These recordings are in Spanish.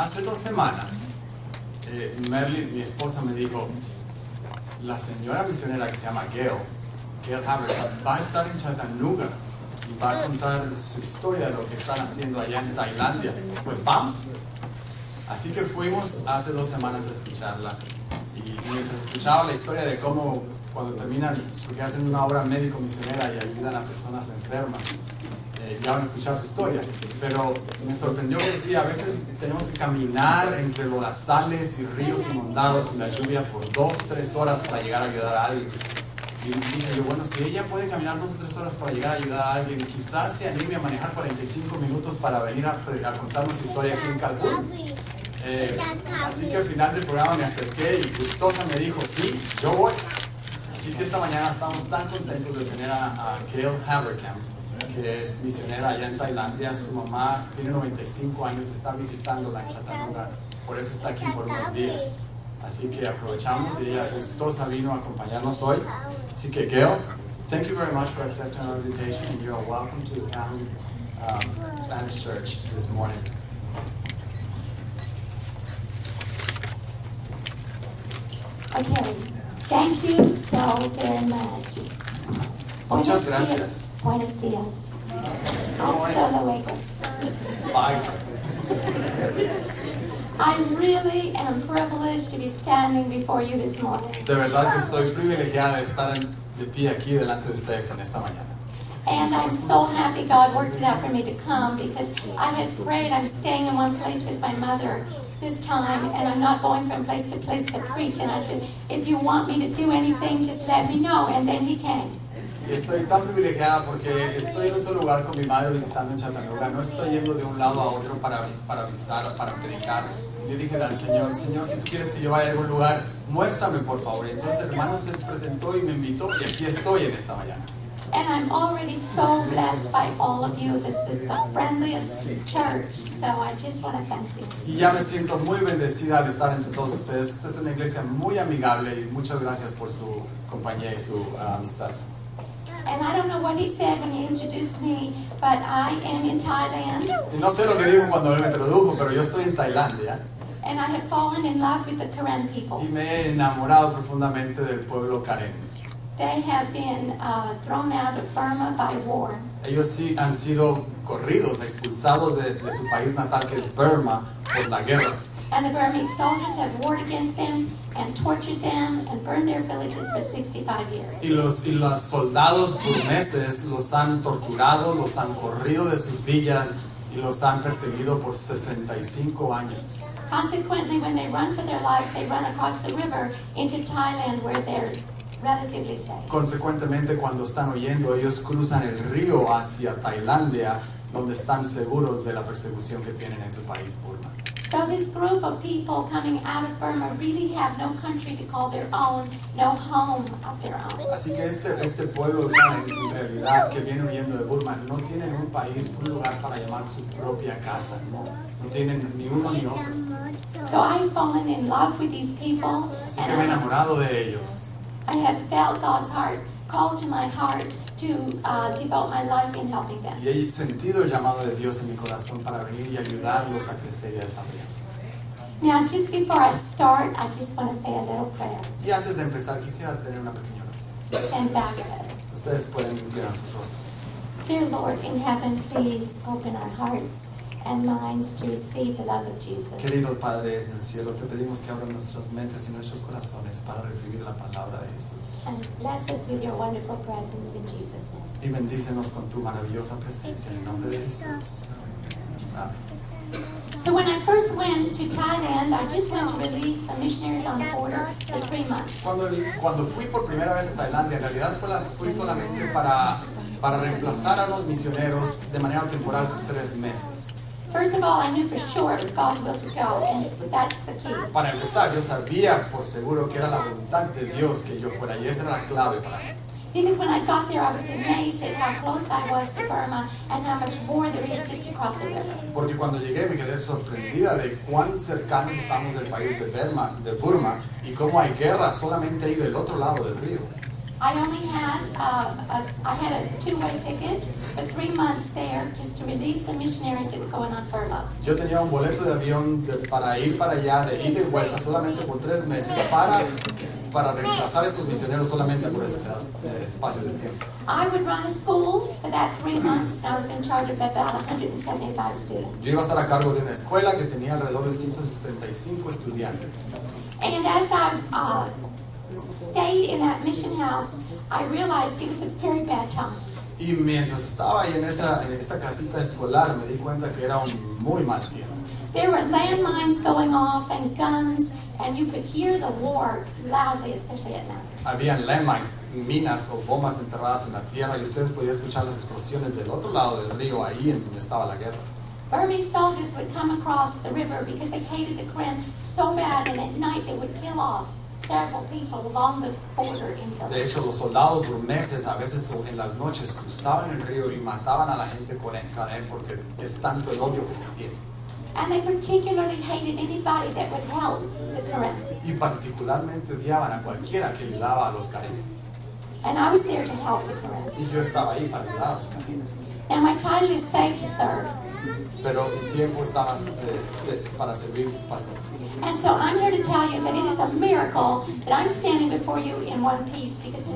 Hace 2 semanas, Merlin, mi esposa, me dijo, la señora misionera que se llama Gayle Haberkam, va a estar en Chattanooga y va a contar su historia de lo que están haciendo allá en Tailandia. Pues vamos. Así que fuimos hace 2 semanas a escucharla, y mientras escuchaba la historia de cómo cuando terminan, porque hacen una obra médico-misionera y ayudan a personas enfermas, ya van a escuchar su historia, pero me sorprendió que decía, a veces tenemos que caminar entre lodazales y ríos inundados y la lluvia por 2-3 horas para llegar a ayudar a alguien. Y dije yo, bueno, si ella puede caminar 2 o 3 horas para llegar a ayudar a alguien, quizás se anime a manejar 45 minutos para venir a contarnos su historia aquí en Cancún. Así que al final del programa me acerqué y gustosa me dijo, sí, yo voy. Así que esta mañana estamos tan contentos de tener a Gayle Haberkam, que es misionera allá en Tailandia. Su mamá tiene 95 años, está visitándola en Chattanooga, por eso está aquí por unos días. Así que aprovechamos y ella gustosa vino a acompañarnos hoy. Así que Gayle, thank you very much for accepting our invitation, and you are welcome to the Gran Spanish Church this morning. Okay, thank you so very much. Muchas gracias. Buenos días. Hasta luego. Bye. I really am privileged to be standing before you this morning. De verdad que estoy privilegiada de estar de pie aquí delante de ustedes en esta mañana. And I'm so happy God worked it out for me to come, because I had prayed. I'm staying in one place with my mother this time, and I'm not going from place to preach. And I said, if you want me to do anything, just let me know. And then he came. Y estoy tan privilegiada porque estoy en un solo lugar con mi madre visitando en Chattanooga. No estoy yendo de un lado a otro para visitar, para predicar. Le dije al Señor, si tú quieres que yo vaya a algún lugar, muéstrame por favor. Y entonces el hermano se presentó y me invitó, y aquí estoy en esta mañana. And I'm already so blessed by all of you. This is the friendliest church, so I just want to thank you. Y ya me siento muy bendecida al estar entre todos ustedes. Esta es una iglesia muy amigable y muchas gracias por su compañía y su amistad. And I don't know what he said when he introduced me, but I am in Thailand. Y no sé lo que dijo cuando él me introdujo, pero yo estoy en Tailandia. And I have fallen in love with the Gran people. Y me he enamorado profundamente del pueblo Karen. They have been thrown out of Burma by war. Ellos sí han sido corridos, expulsados de su país natal, que es Burma, por la guerra. And the Burmese soldiers have warred against them and tortured them and burned their villages for 65 years. Y los soldados burmeses los han torturado, los han corrido de sus villas y los han perseguido por 65 años. Consequently, when they run for their lives, they run across the river into Thailand, where they're relatively safe. Consecuentemente, cuando están huyendo, ellos cruzan el río hacia Tailandia, donde están seguros de la persecución que tienen en su país, Burma. So this group of people coming out of Burma really have no country to call their own, no home of their own. Así que este pueblo, en realidad, que viene huyendo de Burma, no tienen un país, un lugar para llamar su propia casa, no tienen ni uno ni otro. So I've fallen in love with these people, Así que me he enamorado de ellos. I have felt God's heart call to my heart to devote my life in helping them. Y he sentido el llamado de Dios en mi corazón para venir y ayudarlos a crecer y a desarrollarse. Now, just before I start, I just want to say a little prayer. Y antes de empezar, quisiera tener una pequeña oración. And bow your heads. Ustedes pueden inclinar sus rostros. Dear Lord in heaven, please open our hearts and minds to receive the love of Jesus. Querido Padre en el cielo, te pedimos que abras nuestras mentes y nuestros corazones para recibir la palabra de Jesús. And bless us with your wonderful presence in Jesus' name. Y bendícenos con tu maravillosa presencia en el nombre de Jesús. Amén. So when I first went to Thailand, I just went to relieve some missionaries on the border for 3 months. Cuando fui por primera vez a Tailandia, en realidad fui solamente para reemplazar a los misioneros de manera temporal por 3 meses. First of all, I knew for sure it was God's will to go, and that's the key. Para empezar, yo sabía por seguro que era la voluntad de Dios que yo fuera, y esa era la clave para mí. Because when I got there, I was amazed at how close I was to Burma and how much war there is just across the river. Porque cuando llegué me quedé sorprendida de cuán cercanos estamos del país de Burma y cómo hay guerra solamente ahí del otro lado del río. I only had I had a two-way ticket for 3 months there just to relieve some missionaries that were going on furlough. Yo tenía un boleto de avión para ir para allá, de ida y vuelta, solamente por 3 meses, para reemplazar a esos misioneros solamente por ese espacio de tiempo. I would run a school for that 3 months, and I was in charge of about 175 students. Yo iba a estar a cargo de una escuela que tenía alrededor de 175 estudiantes. And as I stayed in that mission house, I realized it was a very bad time. Y mientras estaba ahí en esa casita escolar, me di cuenta que era un muy mal tiempo. There were landmines going off and guns, and you could hear the war loudly, especially at night. Habían landmines, minas o bombas enterradas en la tierra, y ustedes podían escuchar las explosiones del otro lado del río, ahí en donde estaba la guerra. Burmese soldiers would come across the river because they hated the Gran so bad, and at night they would kill off several people along the border in De villages. hecho, los soldados burmeses a veces en las noches cruzaban el río y mataban a la gente con Gran porque es tanto el odio que les tienen. And they particularly hated anybody that would help the Gran. Y particularmente odiaban a cualquiera que ayudaba a los Karen. And I was there to help the Gran. Y yo estaba ahí para ayudar a los Karen. Now my title is Saved to Serve. Pero mi tiempo estaba para servir pasó. And so I'm here to tell you that it is a miracle that I'm standing before you in one piece, because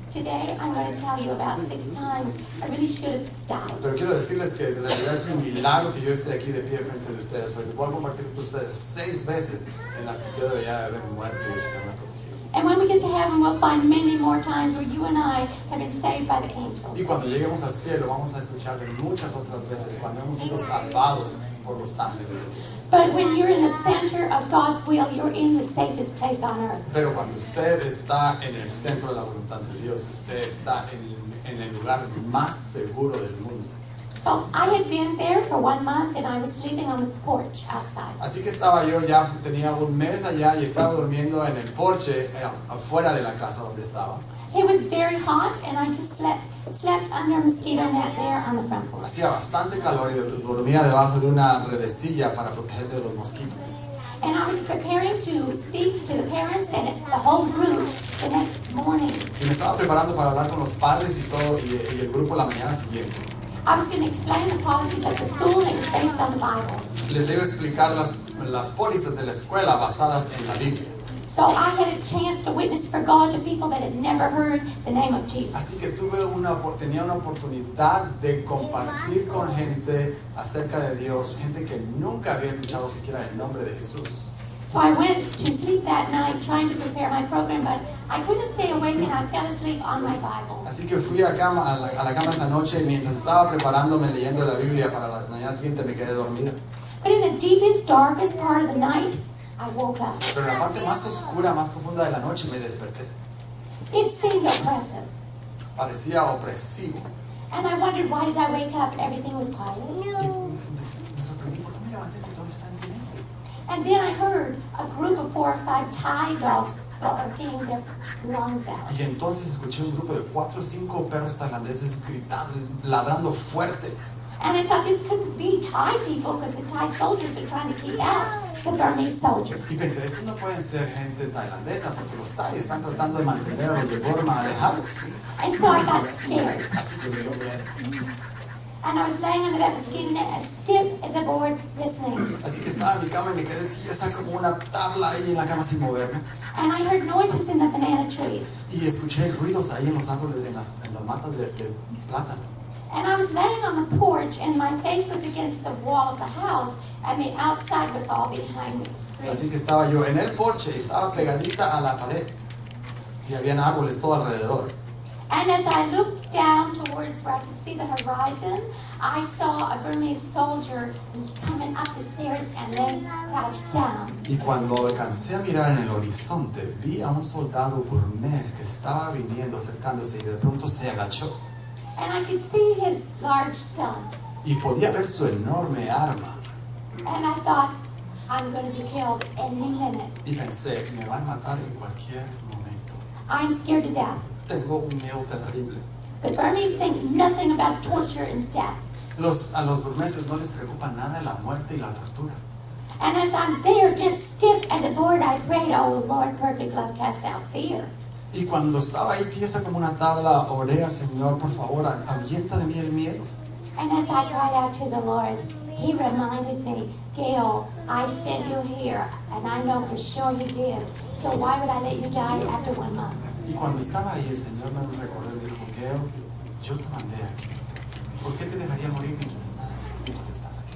today I'm going to tell you about 6 times I really should have died. Pero quiero decirles que en realidad es un milagro que yo esté aquí de pie frente de ustedes hoy. Voy a compartir con ustedes 6 veces en las que yo debería haber muerto y estarme protegido. And when we get to heaven, we'll find many more times where you and I have been saved by the angels. Y cuando lleguemos al cielo vamos a escuchar de muchas otras veces cuando hemos sido salvados por los ángeles de Dios. But when you're in the center of God's will, you're in the safest place on earth. Pero cuando usted está en el centro de la voluntad de Dios, usted está en el lugar más seguro del mundo. So I had been there for 1 month, and I was sleeping on the porch outside. Así que estaba yo, ya tenía un mes allá y estaba durmiendo en el porche afuera de la casa donde estaba. It was very hot, and I just slept under a mosquito net there on the front porch. Hacía bastante calor y dormía debajo de una redecilla para protegerme de los mosquitos. And I was preparing to speak to the parents and the whole group the next morning. Y me estaba preparando para hablar con los padres y todo y el grupo la mañana siguiente. I was going to explain the policies of the school, and it was based on the Bible. Les iba a explicar las pólizas de la escuela basadas en la Biblia. So I had a chance to witness for God to people that had never heard the name of Jesus. Así que tenía una oportunidad de compartir con gente acerca de Dios, gente que nunca había escuchado siquiera el nombre de Jesús. So I went to sleep that night trying to prepare my program, but I couldn't stay awake, and I fell asleep on my Bible. Así que fui a la cama esa noche y mientras estaba preparándome leyendo la Biblia para la mañana siguiente me quedé dormida. But in the deepest, darkest part of the night, I woke up. Pero en la parte más oscura, más profunda de la noche me desperté. It seemed oppressive. Parecía opresivo. And I wondered, why did I wake up? Everything was quiet. Y me sorprendí, ¿por qué me levanté si todo está en silencio? And then I heard a group of 4 or 5 Thai dogs barking their lungs out. Y entonces escuché un grupo de 4 o 5 perros tailandeses gritando, ladrando fuerte. And I thought this couldn't be Thai people, because the Thai soldiers are trying to keep out the Burmese soldiers. Y pensé, estos no pueden ser gente tailandesa porque los Thai están tratando de mantener a los de Burma alejados. And so I got scared. Así que me dio miedo. And I was laying under that mosquito net as stiff as a board listening. Así que estaba en mi cama y me quedé tiesa como una tabla ahí en la cama sin moverme. And I heard noises in the banana trees. Y escuché ruidos ahí en los árboles, en las matas de plátano. And I was laying on the porch, and my face was against the wall of the house, and the outside was all behind me. Así que estaba yo en el porche, estaba pegadita a la pared y habían árboles todo alrededor. And as I looked down towards where I could see the horizon, I saw a Burmese soldier coming up the stairs and then crouched down. Y cuando alcancé a mirar en el horizonte, vi a un soldado burmés que estaba viniendo, acercándose y de pronto se agachó. And I could see his large gun. Y podía ver su enorme arma. And I thought, I'm going to be killed any minute. Y pensé, me van a matar en cualquier momento. I'm scared to death. Tengo un miedo terrible. The Burmese think nothing about torture and death. A los burmeses no les preocupa nada la muerte y la tortura. And as I'm there, just stiff as a board, I prayed, oh Lord, perfect love casts out fear. Y cuando estaba ahí tiesa como una tabla, oré al Señor, por favor, ahuyenta de mí el miedo. And as I cried out to the Lord, He reminded me, Gayle, I sent you here, and I know for sure you did. So why would I let you die after 1 month? Y cuando estaba ahí, el Señor me recordó y me dijo, Gayle, yo te mandé aquí. ¿Por qué te dejaría morir mientras estás aquí?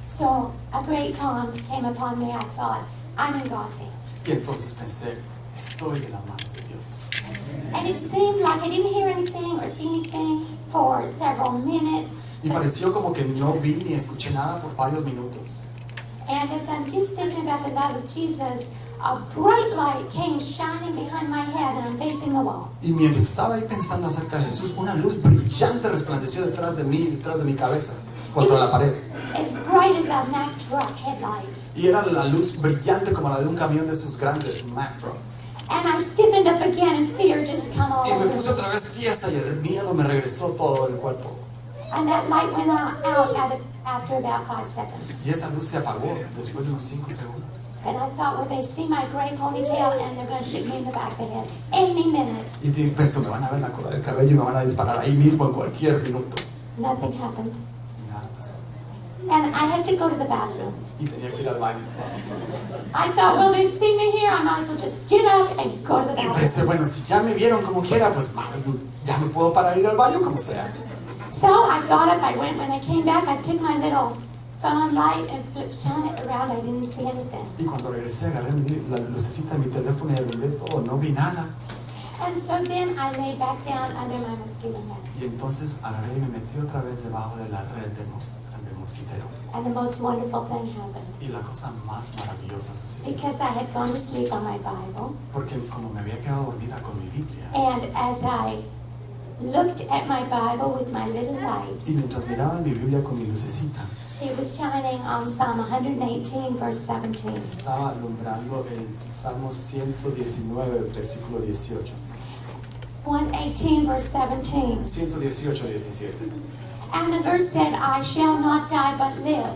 So a great calm came upon me. I thought, I'm in God's hands. Y entonces pensé, estoy en las manos de Dios. And it seemed like I didn't hear anything or see anything for several minutes. Y pareció como que no vi ni escuché nada por varios minutos. And as I'm just thinking about the love of Jesus, a bright light came shining behind my head and I'm facing the wall. Y mientras estaba ahí pensando acerca de Jesús, una luz brillante resplandeció detrás de mí, detrás de mi cabeza, contra la pared. As bright as a Mack truck headlight. Y era la luz brillante como la de un camión de esos grandes, Mack truck. And I stiffened up again and fear just come all Y me over puse me. otra vez tiesa y el miedo me regresó todo el cuerpo. And that light went out after about 5 seconds. Y esa luz se apagó después de unos 5 segundos. And I thought, well, they see my gray ponytail and they're going to shoot me in the back of the head any minute. Y pensé, me van a ver la cola del cabello y me van a disparar ahí mismo en cualquier minuto. Nothing happened. Y nada pasó. And I had to go to the bathroom. Y tenía que ir al baño. I thought, well, they've seen me here. I might as well just get up and go to the Y bathroom. pensé, bueno, si ya me vieron como quiera, pues ya me puedo parar a ir al baño como sea. So I got up, I went. When I came back, I took my little phone light and shone it around. I didn't see anything. Y cuando regresé, agarré la lucecita de mi teléfono y alumbré todo, no vi nada. And so then I lay back down under my mosquito net. Y entonces agarré y me metí otra vez debajo de la red del mosquitero. And the most wonderful thing happened. Y la cosa más maravillosa sucedió. Because I had gone to sleep on my Bible. Porque como me había quedado dormida con mi Biblia. And as I looked at my Bible with my little light, Y mientras miraba mi Biblia con mi lucecita, it was shining on Psalm 118, verse 17. estaba alumbrando el Salmo 119, versículo 18. 118, verse 17. 118, 17. And the verse said, I shall not die but live,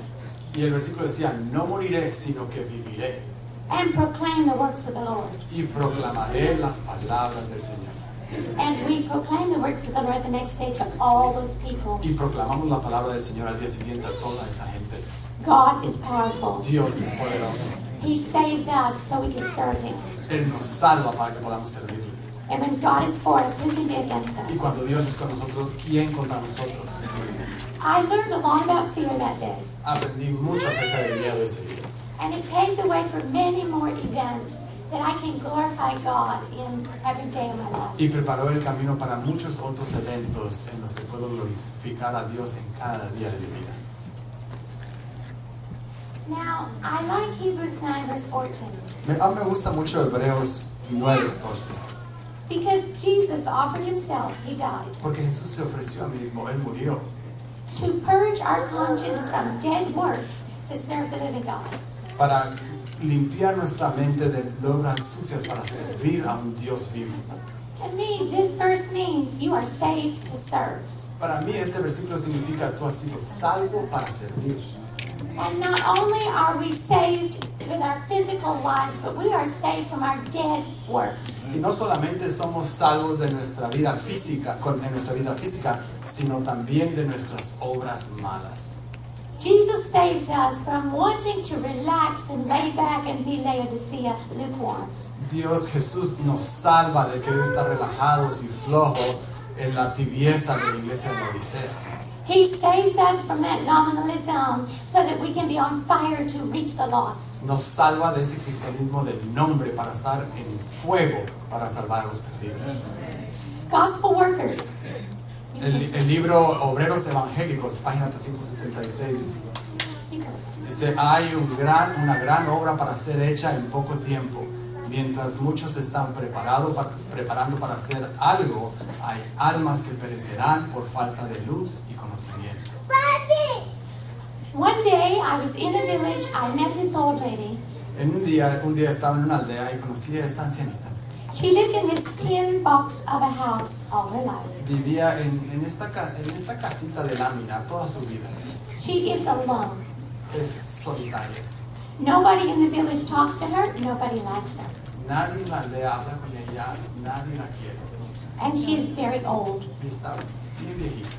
Y el versículo decía, no moriré, sino que viviré. and proclaim the works of the Lord. Y proclamaré las palabras del Señor. And we proclaim the works of the Lord the next day to all those people. Y proclamamos la palabra del Señor al día siguiente a toda esa gente. God is powerful. Dios es poderoso. He saves us so we can serve Him. Él nos salva para que podamos servirle. And when God is for us, who can be against Y us? cuando Dios es con nosotros, ¿quién contra nosotros? I learned a lot about fear that day. Aprendí mucho acerca del miedo ese día. And it paved the way for many more events that I can glorify God in every day of my life. Y preparó el camino para muchos otros eventos en los que puedo glorificar a Dios en cada día de mi vida. Now, I like Hebrews 9, verse 14. Me gusta mucho Hebreos 9:14. Because Jesus offered Himself, He died, Porque Jesús se ofreció a mí mismo, Él murió to purge our conscience from dead works to serve the living God. para limpiar nuestra mente de obras sucias para servir a un Dios vivo. To me, this verse means you are saved to serve. Para mí este versículo significa tú has sido salvo para servir. And not only are we saved with our physical lives, but we are saved from our dead works. Y no solamente somos salvos de nuestra vida física, sino también de nuestras obras malas. Jesus saves us from wanting to relax and lay back and be Laodicea lukewarm. Jesús nos salva de querer estar relajados y flojos en la tibieza de la iglesia de Odisea. He saves us from that nominalism so that we can be on fire to reach the lost. Nos salva de ese cristianismo del nombre para estar en fuego para salvar a los perdidos. Gospel workers. El libro Obreros Evangélicos, página 376, dice, hay una gran obra para ser hecha en poco tiempo. Mientras muchos están preparando para hacer algo, hay almas que perecerán por falta de luz y conocimiento. One day I was in a village, I met this old lady. Un día estaba en una aldea y conocí a esta ancianita. She lived in this tin box of a house all her life. Vivía en esta casita de lámina toda su vida. She is alone. Es solitaria. Nobody in the village talks to her, nobody likes her. Nadie en la aldea habla con ella, nadie la quiere. And she is very old. Y está bien viejita.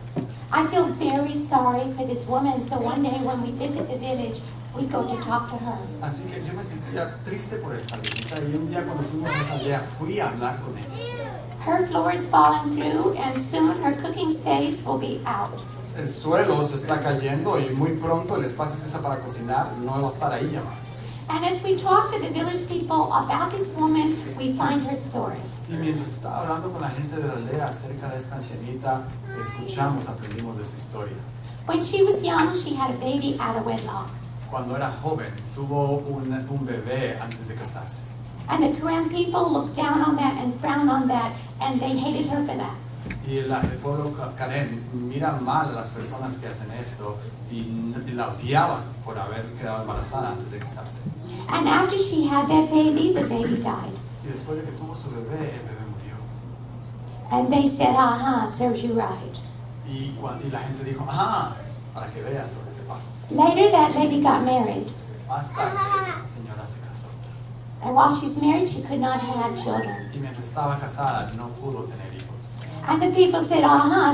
I feel very sorry for this woman, so one day when we visit the village, we go to talk to her. Así que yo me sentía triste por esta viejita y un día cuando fuimos a esa aldea fui a hablar con ella. Her floor is falling through, and soon her cooking space will be out. El suelo se está cayendo y muy pronto el espacio que usa para cocinar no va a estar ahí ya más. And as we talk to the village people about this woman, we find her story. Y mientras estaba hablando con la gente de la aldea acerca de esta ancianita, aprendimos de su historia. When she was young, she had a baby out of wedlock. Cuando era joven, tuvo un bebé antes de casarse. And the Gran people looked down on that and frowned on that, and they hated her for that. Y el pueblo Karen mira mal a las personas que hacen esto y la odiaban por haber quedado embarazada antes de casarse. And after she had that baby, the baby died. Y después de que tuvo su bebé, el bebé murió. And they said, serves you right. Y la gente dijo, ajá, para que veas lo que te pasa. Later, that lady got married. Más tarde, esa señora se casó. And while she's married, she could not have children. Y mientras estaba casada, no pudo tener hijos. And the people said,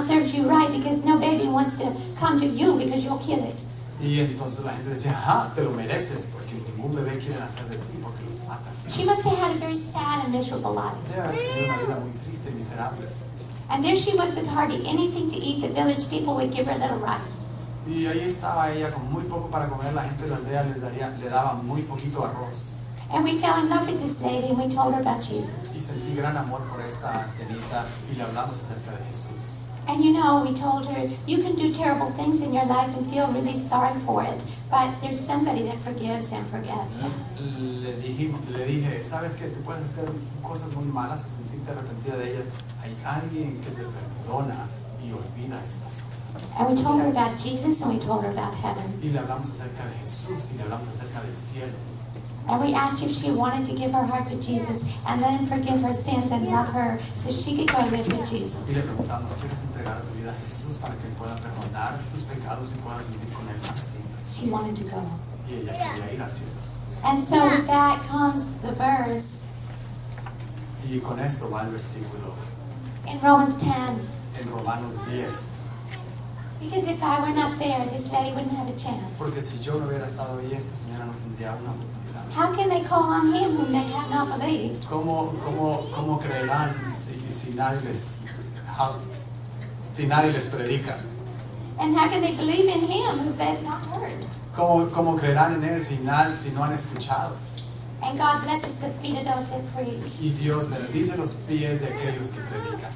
serves you right, because no baby wants to come to you because you'll kill it. Y entonces la gente decía, ajá, te lo mereces, porque ningún bebé quiere nacer de ti, porque los matas. She must have had a very sad and miserable life. Ella tenía una vida muy triste y miserable. And there she was with hardly anything to eat. The village people would give her little rice. Y ahí estaba ella con muy poco para comer. La gente de la aldea le daba muy poquito arroz. And we fell in love with this lady, and we told her about Jesus. Y sentí gran amor por esta ancianita y le hablamos acerca de Jesús. And you know, we told her, you can do terrible things in your life and feel really sorry for it, but there's somebody that forgives and forgets. Le dije, ¿sabes qué? Tú puedes hacer cosas muy malas y sentirte arrepentida de ellas. Hay alguien que te perdona y olvida estas cosas. And we told her about Jesus, and we told her about heaven. Y le hablamos acerca de Jesús y le hablamos acerca del cielo. And we asked her if she wanted to give her heart to Jesus and let him forgive her sins and love her so she could go live with Y le Jesus. preguntamos, ¿quieres entregar tu vida a Jesús para que Él pueda perdonar tus pecados y puedas vivir con Él para siempre? She wanted to go. Y ella quería ir al cielo. And so with that comes the verse Y con esto va el versículo in Romans 10. en Romanos 10. Because if I were not there, this lady wouldn't have a chance. Porque si yo no hubiera estado ahí, esta señora no tendría una oportunidad. How can they call on him whom they have not believed? ¿Cómo creerán si nadie les predica? And how can they believe in him who they have not heard? ¿Cómo creerán en Él si no han escuchado? And God blesses the feet of those that preach. Y Dios bendice los pies de aquellos que predican.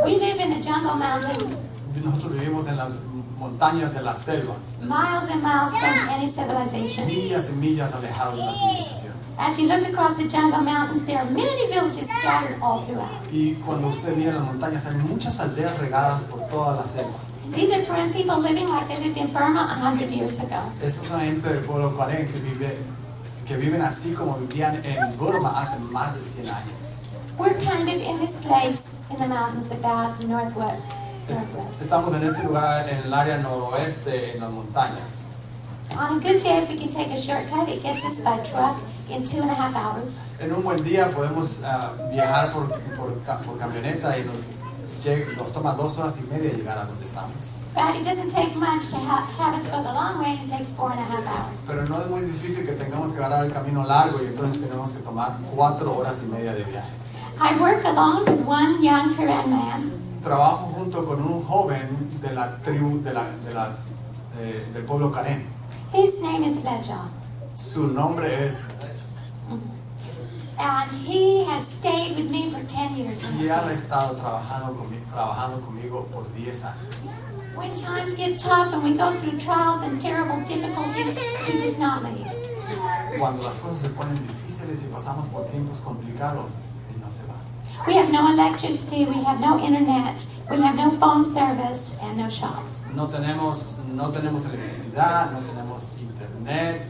We live in the jungle mountains, Nosotros vivimos en las montañas de la selva, miles and miles from any civilization. millas y millas alejados de la civilización. As you look across the jungle mountains, there are many villages scattered all throughout. Y cuando usted mira las montañas, hay muchas aldeas regadas por toda la selva. These are Korean people living like they lived in Burma 100 years ago. Esta es la gente del pueblo Karen que viven así como vivían en Burma hace más de 100 años. We're kind of in this place in the mountains about northwest. Estamos en este lugar en el área noroeste, en las montañas. On a good day, if we can take a shortcut, it gets us by truck in 2.5 hours. En un buen día podemos viajar por camioneta y nos toma 2 horas y media llegar a donde estamos. But it doesn't take much to have us go the long way, and it takes 4.5 hours. Pero no es muy difícil que tengamos que agarrar el camino largo y entonces tenemos que tomar 4 horas y media de viaje. I work alone with one young Korean man. Trabajo junto con un joven de la tribu del pueblo Karen. His name is Leja. Su nombre es, And he has stayed with me for 10 years. y él ha estado trabajando conmigo por 10 años. When times get tough and we go through trials and terrible difficulties, he does not leave. Cuando las cosas se ponen difíciles y pasamos por tiempos complicados, él no se va. We have no electricity, we have no internet, we have no phone service, and no shops. No tenemos electricidad, no tenemos internet,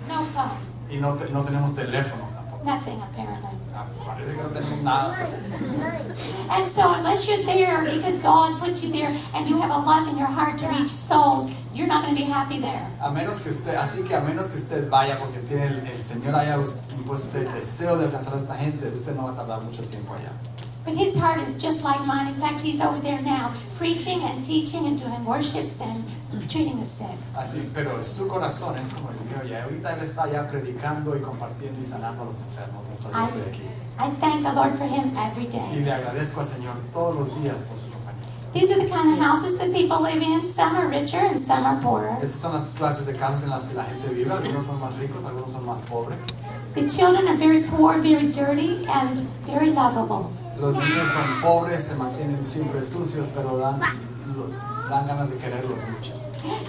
No phone. y no tenemos teléfonos tampoco. Nothing, apparently. Parece que no tenemos nada. And so unless you're there because God put you there and you have a love in your heart to reach souls, you're not going to be happy there. Así que a menos que usted vaya porque tiene el Señor haya impuesto el deseo de alcanzar a esta gente, usted no va a tardar mucho tiempo allá. But his heart is just like mine. In fact, he's over there now, preaching and teaching and doing worships and treating the sick. Así, pero su corazón es como el mío. Y ahorita él está ya predicando y compartiendo y sanando a los enfermos. Mientras yo estoy aquí. I thank the Lord for him every Y day. le agradezco al Señor todos los días por su compañía. These are the kind of houses that people live in. Some are richer and some are poorer. Esas son las clases de casas en las que la gente vive. Algunos son más ricos, algunos son más pobres. The children are very poor, very dirty, and very lovable. Los niños son pobres, se mantienen siempre sucios, pero dan ganas de quererlos mucho.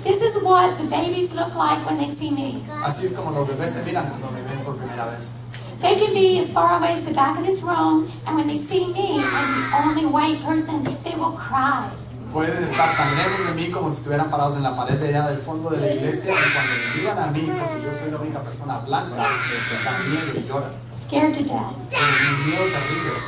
This is what the babies look like when they see me. Así es como los bebés se miran cuando me ven por primera vez. They can be as far away as the back of this room, and when they see me, I'm the only white person, they will cry. Pueden estar tan lejos de mí como si estuvieran parados en la pared de allá del fondo de la iglesia, y cuando me miran a mí, porque yo soy la única persona blanca, les dan miedo y lloran. Scared to death. Tienen un miedo terrible.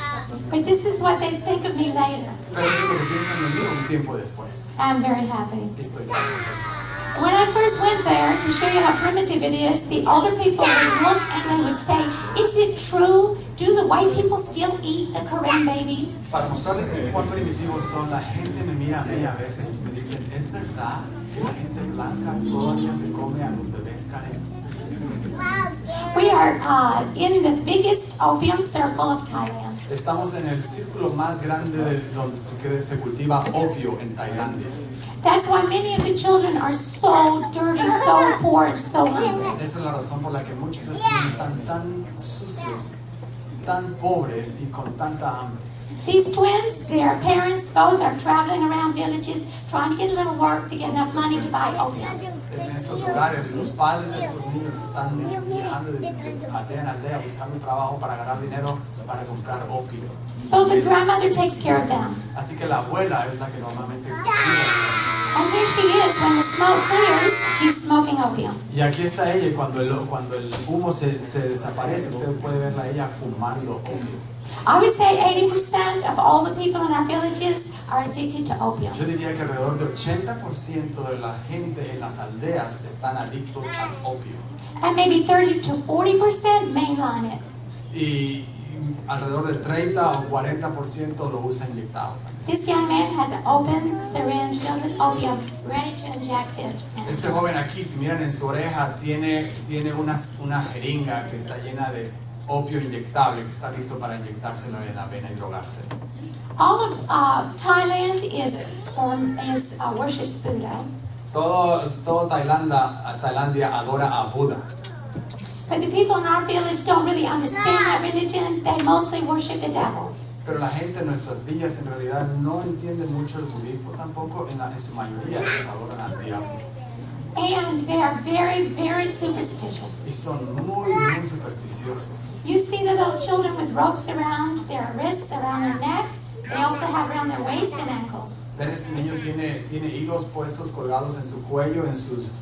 But this is what they think of me later. Pero eso es lo que piensan de mí un tiempo después. I'm very happy. Y estoy tan contento. When I first went there, to show you how primitive it is, the older people would look and they would say, "Is it true? Do the white people still eat the Korean babies?" Para mostrarles cuán primitivos son, la gente me mira a mí a veces y me dicen, ¿es verdad que la gente blanca todavía se come a los bebés Karen? We are in the biggest opium circle of Thailand. Estamos en el círculo más grande donde se cultiva opio en Tailandia. That's why many of the children are so dirty, so poor, and so hungry. Esa es la razón por la que muchos de estos niños están tan sucios, tan pobres y con tanta hambre. These twins, their parents both are traveling around villages trying to get a little work to get enough money to buy opium. En esos lugares, los padres de estos niños están viajando de aldea en aldea buscando trabajo para ganar dinero para comprar opio. So the grandmother takes care of them. Así que la abuela es la que normalmente cuida a estos. And here she is, when the smoke clears, she's smoking opium. Y aquí está ella, y cuando el humo se desaparece, usted puede verla a ella fumando opio. I would say 80% of all the people in our villages are addicted to opium. Yo diría que alrededor de 80% de la gente en las aldeas están adictos al opio. And maybe 30 to 40% mainline it. Y alrededor del 30 o 40% lo usa inyectado. This young man has an open syringe filled with opium, ready to inject it. Este joven aquí, si miran en su oreja, tiene una jeringa que está llena de opio inyectable, que está listo para inyectárselo en la vena y drogarse. All of Thailand worships Buddha. Todo Tailandia adora a Buda. But the people in our village don't really understand that religion. They mostly worship the devil. Pero la gente en nuestras villas en realidad no entiende mucho el budismo tampoco, en su mayoría ellos adoran al diablo. And they are very, very superstitious. Y son muy supersticiosos. You see the little children with ropes around their wrists, around their neck. They also have around their waist and ankles. Este niño tiene hilos puestos colgados en su cuello, en sus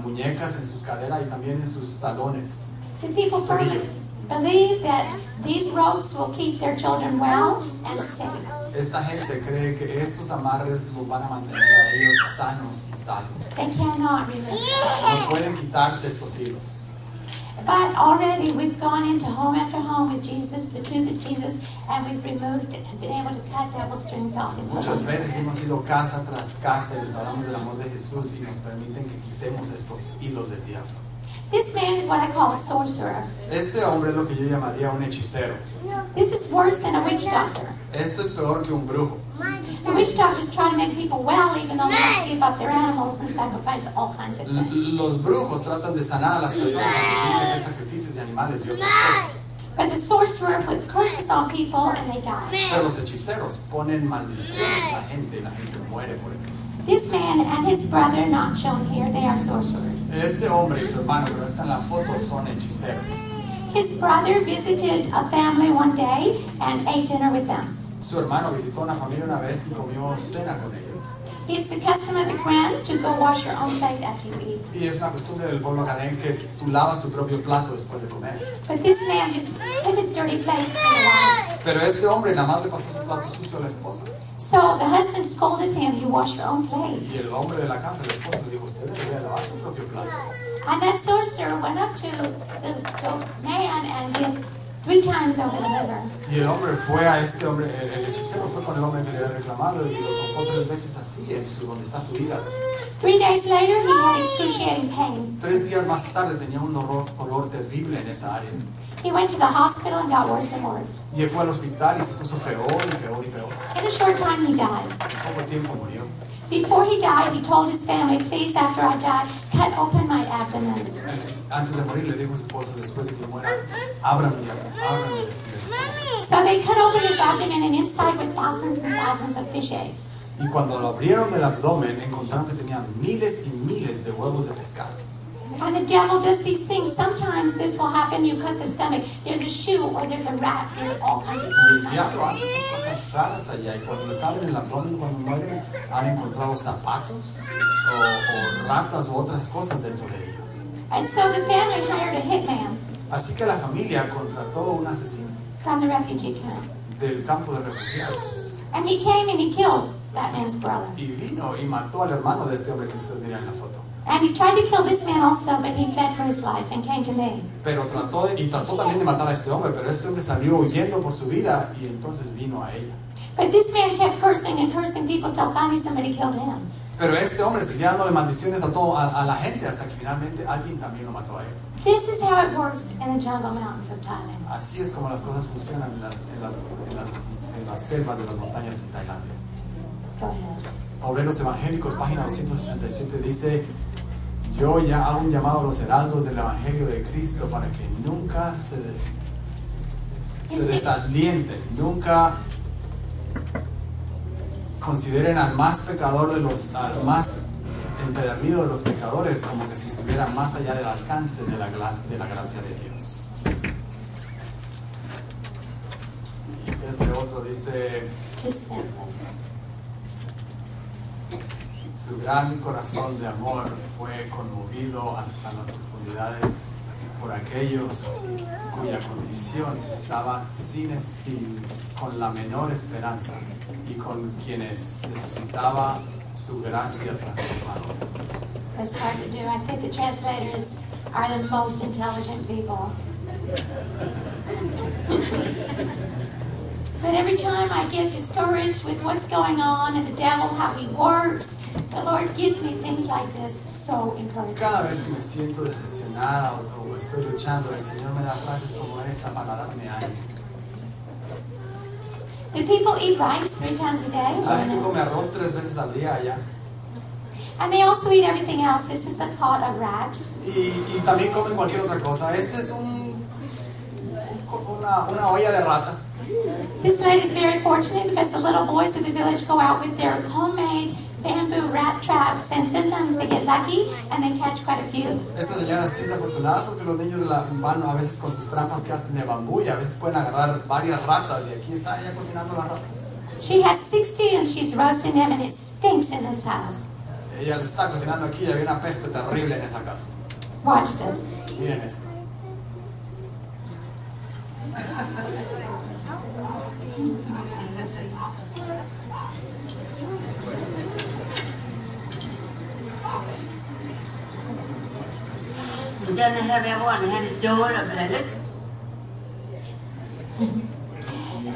muñecas, en sus caderas y también en sus talones. Do people firmly believe that these ropes will keep their children well and safe? Esta gente cree que estos amarres los van a mantener a ellos sanos y salvos. They cannot remove them. No pueden quitarse estos hilos. But already we've gone into home after home with Jesus, the truth of Jesus, and we've removed it and been able to cut devil strings off. Muchas veces hemos ido casa tras casa y les hablamos del amor de Jesús y nos permiten que quitemos estos hilos del diablo. This man is what I call a sorcerer. Este hombre es lo que yo llamaría un hechicero. This is worse than a witch doctor. Esto es peor que un brujo. The witch doctors try to make people well even though they have to give up their animals and sacrifice all kinds of things. Los brujos tratan de sanar a las personas que tienen que hacer sacrificios de animales y otras cosas. But the sorcerer puts curses on people and they die. Pero los hechiceros ponen maldiciones a la gente y la gente muere por eso. This man and his brother, not shown here, they are sorcerers. Este hombre y su hermano que no está en la foto son hechiceros. His brother visited a family one day and ate dinner with them. Su hermano visitó una familia una vez y comió cena con ellos. It's the custom of the Gran to go wash your own plate after you eat. Y es una costumbre del pueblo Gran que tú lavas tu propio plato después de comer. But this man just put his dirty plate to the wife. Pero este hombre nada más le pasó su plato sucio a la esposa. So the husband scolded him, you wash your own plate. Y el hombre de la casa, el esposo, le dijo, usted debería lavar su propio plato. And that sorcerer went up to the man and did 3 times over the liver. Y el hombre fue a este hombre, el hechicero fue con el hombre que le había reclamado y lo tocó 3 veces así, donde está su hígado. 3 days later, he had excruciating pain. 3 días más tarde tenía un dolor terrible en esa área. He went to the hospital and got worse and worse. Y él fue al hospital y se puso peor y peor y peor. In a short time, he died. En poco tiempo murió. Before he died, he told his family, please, after I die, cut open my abdomen. Antes de morir le dijo a su esposa, después de que muera, ábrame del estómago. So they cut open his abdomen, and inside were thousands and thousands of fish eggs. Y cuando lo abrieron del abdomen, encontraron que tenía miles y miles de huevos de pescado. And the devil does these things. Sometimes this will happen. You cut the stomach. There's a shoe or there's a rat. There's all kinds of Y el things. diablo hace esas cosas raras allá. Y cuando les abren el abdomen, cuando mueren, han encontrado zapatos o ratas u otras cosas dentro de ellos. And so the family hired a hitman Así que la familia contrató a un asesino from the refugee camp. del campo de refugiados. And he came and he killed that man's brother. Y vino y mató al hermano de este hombre que ustedes miran en la foto. And he tried to kill this man also, but he fled for his life and came to me. Pero trató también de matar a este hombre, pero este hombre salió huyendo por su vida y entonces vino a ella. But this man kept cursing and cursing people till finally somebody killed him. Pero este hombre seguía dándole maldiciones a la gente hasta que finalmente alguien también lo mató a él. This is how it works in the jungle mountains of Thailand. Así es como las cosas funcionan en las selvas de las montañas en Tailandia. Go ahead. Obreros Evangélicos, página 267, dice: yo ya hago un llamado a los heraldos del Evangelio de Cristo para que nunca se desalienten, nunca consideren al más pecador al más empedernido de los pecadores como que si estuviera más allá del alcance de la gracia de Dios. Y este otro dice: Just simply. su gran corazón de amor fue conmovido hasta las profundidades por aquellos cuya condición estaba con la menor esperanza y con quienes necesitaba su gracia transformadora. It's hard to do. I think the translators are the most intelligent people. But every time I get discouraged with what's going on and the devil, how he works, the Lord gives me things like this. So encouraging. Cada vez que me siento decepcionada o estoy luchando, el Señor me da frases como esta para darme ánimo. Do people eat rice 3 times a day? La gente come arroz 3 veces al día allá. And they also eat everything else. This is a pot of rat. Y también comen cualquier otra cosa. Este es una olla de rata. This lady is very fortunate because the little boys of the village go out with their homemade bamboo rat traps, and sometimes they get lucky and they catch quite a few. Esta señora sí es afortunada porque los niños van a veces con sus trampas que hacen de bambú y a veces pueden agarrar varias ratas, y aquí está ella cocinando las ratas. She has 60 and she's roasting them, and it stinks in this house. Ella está cocinando aquí y había una peste terrible en esa casa. Watch this. Miren esto.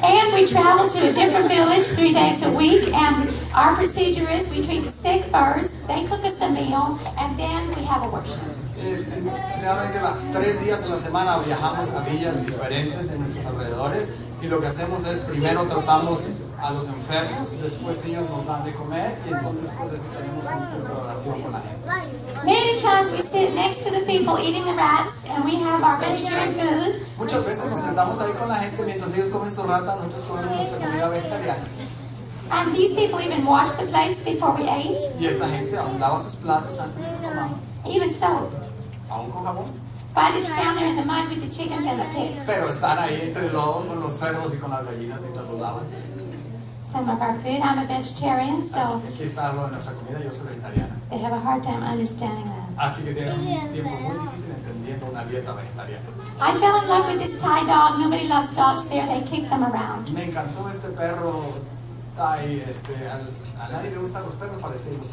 And we travel to a different village 3 days a week, and our procedure is we treat the sick first, they cook us a meal, and then we have a worship. Realmente 3 días a la semana viajamos a villas diferentes en nuestros alrededores, y lo que hacemos es primero tratamos a los enfermos, después ellos nos dan de comer, y entonces pues eso tenemos un culto de oración con la gente. Many times we sit next to the people eating the rats, and we have our vegetarian food. Muchas veces nos sentamos ahí con la gente mientras ellos comen su rata, nosotros comemos nuestra comida vegetariana. And these people even wash the plates before we ate, Y esta gente aún lava sus platos antes de que comamos, even soap. aún con jabón. But it's down there in the mud with the chickens and the pigs. Pero están ahí entre el lodo con los cerdos y con las gallinas mientras los lavan. some of our food. I'm a vegetarian, so Aquí está algo de nuestra comida, yo soy vegetariana. they have a hard time understanding that. Así que tienen un tiempo muy difícil entendiendo una dieta vegetariana. I fell in love with this Thai dog. Nobody loves dogs there. They kick them around. Me encantó este perro Thai, a nadie le gustan los perros, parece, los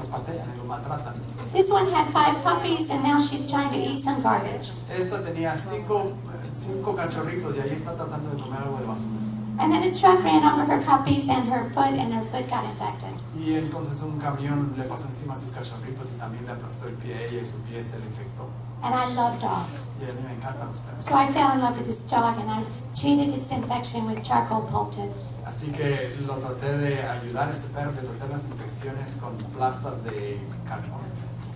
patean y los maltratan. This one had 5 puppies, and now she's trying to eat some garbage. Esta tenía cinco cachorritos y ahí está tratando de comer algo de basura. And then a truck ran over her puppies, and her foot got infected. Y entonces un camión le pasó encima a sus cachorritos y también le aplastó el pie a ella y su pie se le infectó. And I love dogs. Y a mí me encantan los perros. So I fell in love with this dog, and I treated its infection with charcoal poultice. Así que lo traté de ayudar a este perro, le traté las infecciones con plastas de carbón.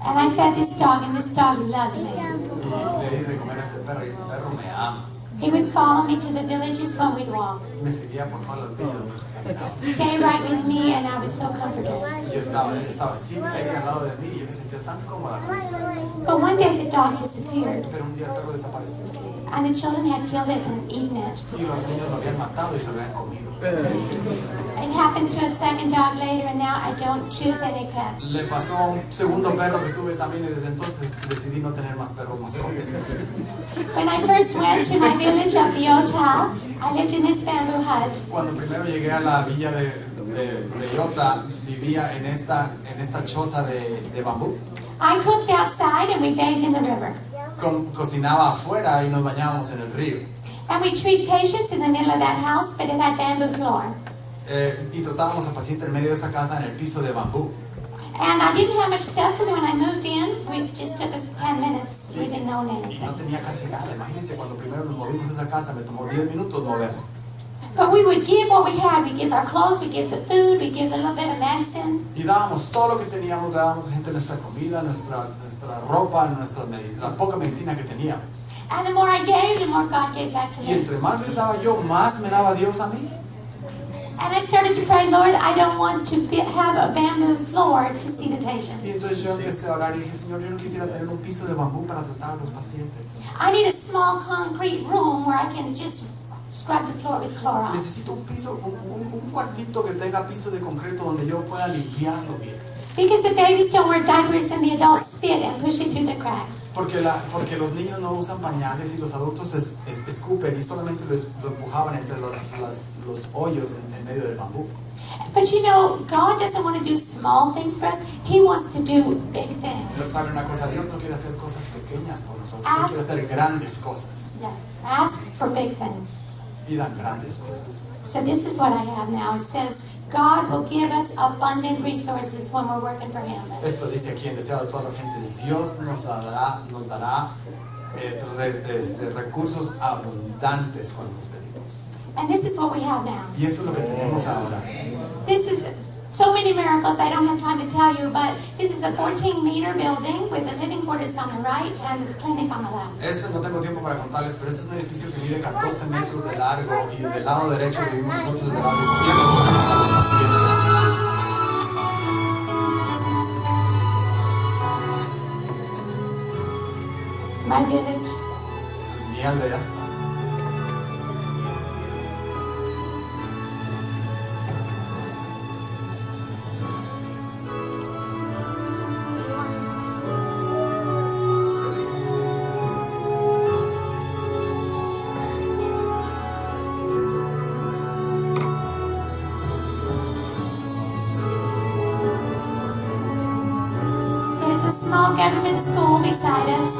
And I fed this dog, and this dog loved me. Y le di de comer a este perro y este perro me ama. He would follow me to the villages when we'd walk. Me seguía por todas las villas mientras caminaba. Stay right with me, and I was so comfortable. Y él estaba siempre ahí al lado de mí y yo me sentía tan cómoda con este perro. But one day the dog disappeared, Pero un día el perro desapareció and the children had killed it and eaten it. y los niños lo habían matado y se lo habían comido. It happened to a second dog later, and now I don't choose any pets. Le pasó a un segundo perro que tuve también y desde entonces decidí no tener más perros mascotas. When I first went to my village of the Ota, I lived in this bamboo hut. Cuando primero llegué a la villa de Iota, vivía en esta choza de bambú. I cooked outside, and we bathed in the river. Cocinaba afuera y nos bañábamos en el río. And we treat patients in the middle of that house, but it had bamboo floor. Y tratábamos al paciente en medio de esta casa en el piso de bambú. And I didn't have much stuff because when I moved in, it just took us 10 minutes. We didn't own Y anything. no tenía casi nada. Imagínense, cuando primero nos movimos a esa casa, me tomó 10 minutos moverme. But we would give what we had. We give our clothes, we give the food, we give a little bit of medicine. Y dábamos todo lo que teníamos, le dábamos a gente nuestra comida, nuestra ropa, la poca medicina que teníamos. And the more I gave, the more God gave back to Y me. entre más les daba yo, más me daba Dios a mí. And I started to pray, Lord, I don't want to have a bamboo floor to see the Y patients. entonces yo empecé a orar y dije, Señor, yo no quisiera tener un piso de bambú para tratar a los pacientes. I need a small concrete room where I can just scrub the floor with Clorox. Necesito un piso, un cuartito que tenga piso de concreto donde yo pueda limpiarlo bien. Because the babies don't wear diapers and the adults spit and push it through the cracks. Porque los niños no usan pañales y los adultos escupen y solamente lo empujaban entre los hoyos en medio del bambú. But you know, God doesn't want to do small things for us. He wants to do big Pero things. sabe una cosa, Dios no quiere hacer cosas pequeñas por nosotros, Él quiere hacer grandes cosas. Yes, ask for big things. Pidan grandes cosas. So this is what I have now. It says, God will give us abundant resources when we're working for Him. Esto dice aquí en Deseado de todas las gentes, Dios nos dará recursos abundantes cuando nos pedimos. And this is what we have now. Y eso es lo que tenemos ahora. This is so many miracles I don't have time to tell you, but this is a 14-meter building with the living quarters on the right and the clinic on the left. No tengo tiempo para contarles, pero este es un edificio que mide 14 metros de largo y del lado derecho vivimos nosotros, del lado izquierdo tenemos a los pacientes. My village. Esa es mi aldea. There's a small government school beside us.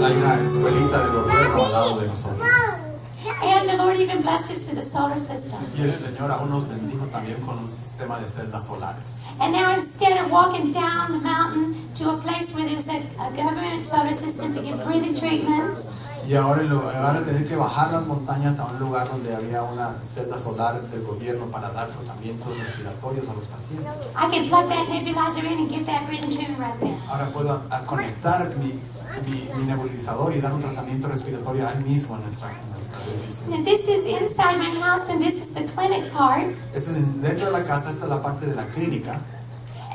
Hay una escuelita de gobierno al lado de nosotros. And the Lord even blessed us with a solar system. Y el Señor aún nos bendijo también con un sistema de celdas solares. And now instead of walking down the mountain to a place where there's a government solar system to give breathing treatments, Y ahora en lugar de tener que bajar las montañas a un lugar donde había una celda solar del gobierno para dar tratamientos respiratorios a los pacientes, I can plug that nebulizer in and give that breathing treatment right there. ahora puedo conectar mi nebulizador y dar un tratamiento respiratorio ahí mismo en nuestra edificio. Now this is inside my house, and this is the clinic part. Esto es dentro de la casa, esta es la parte de la clínica.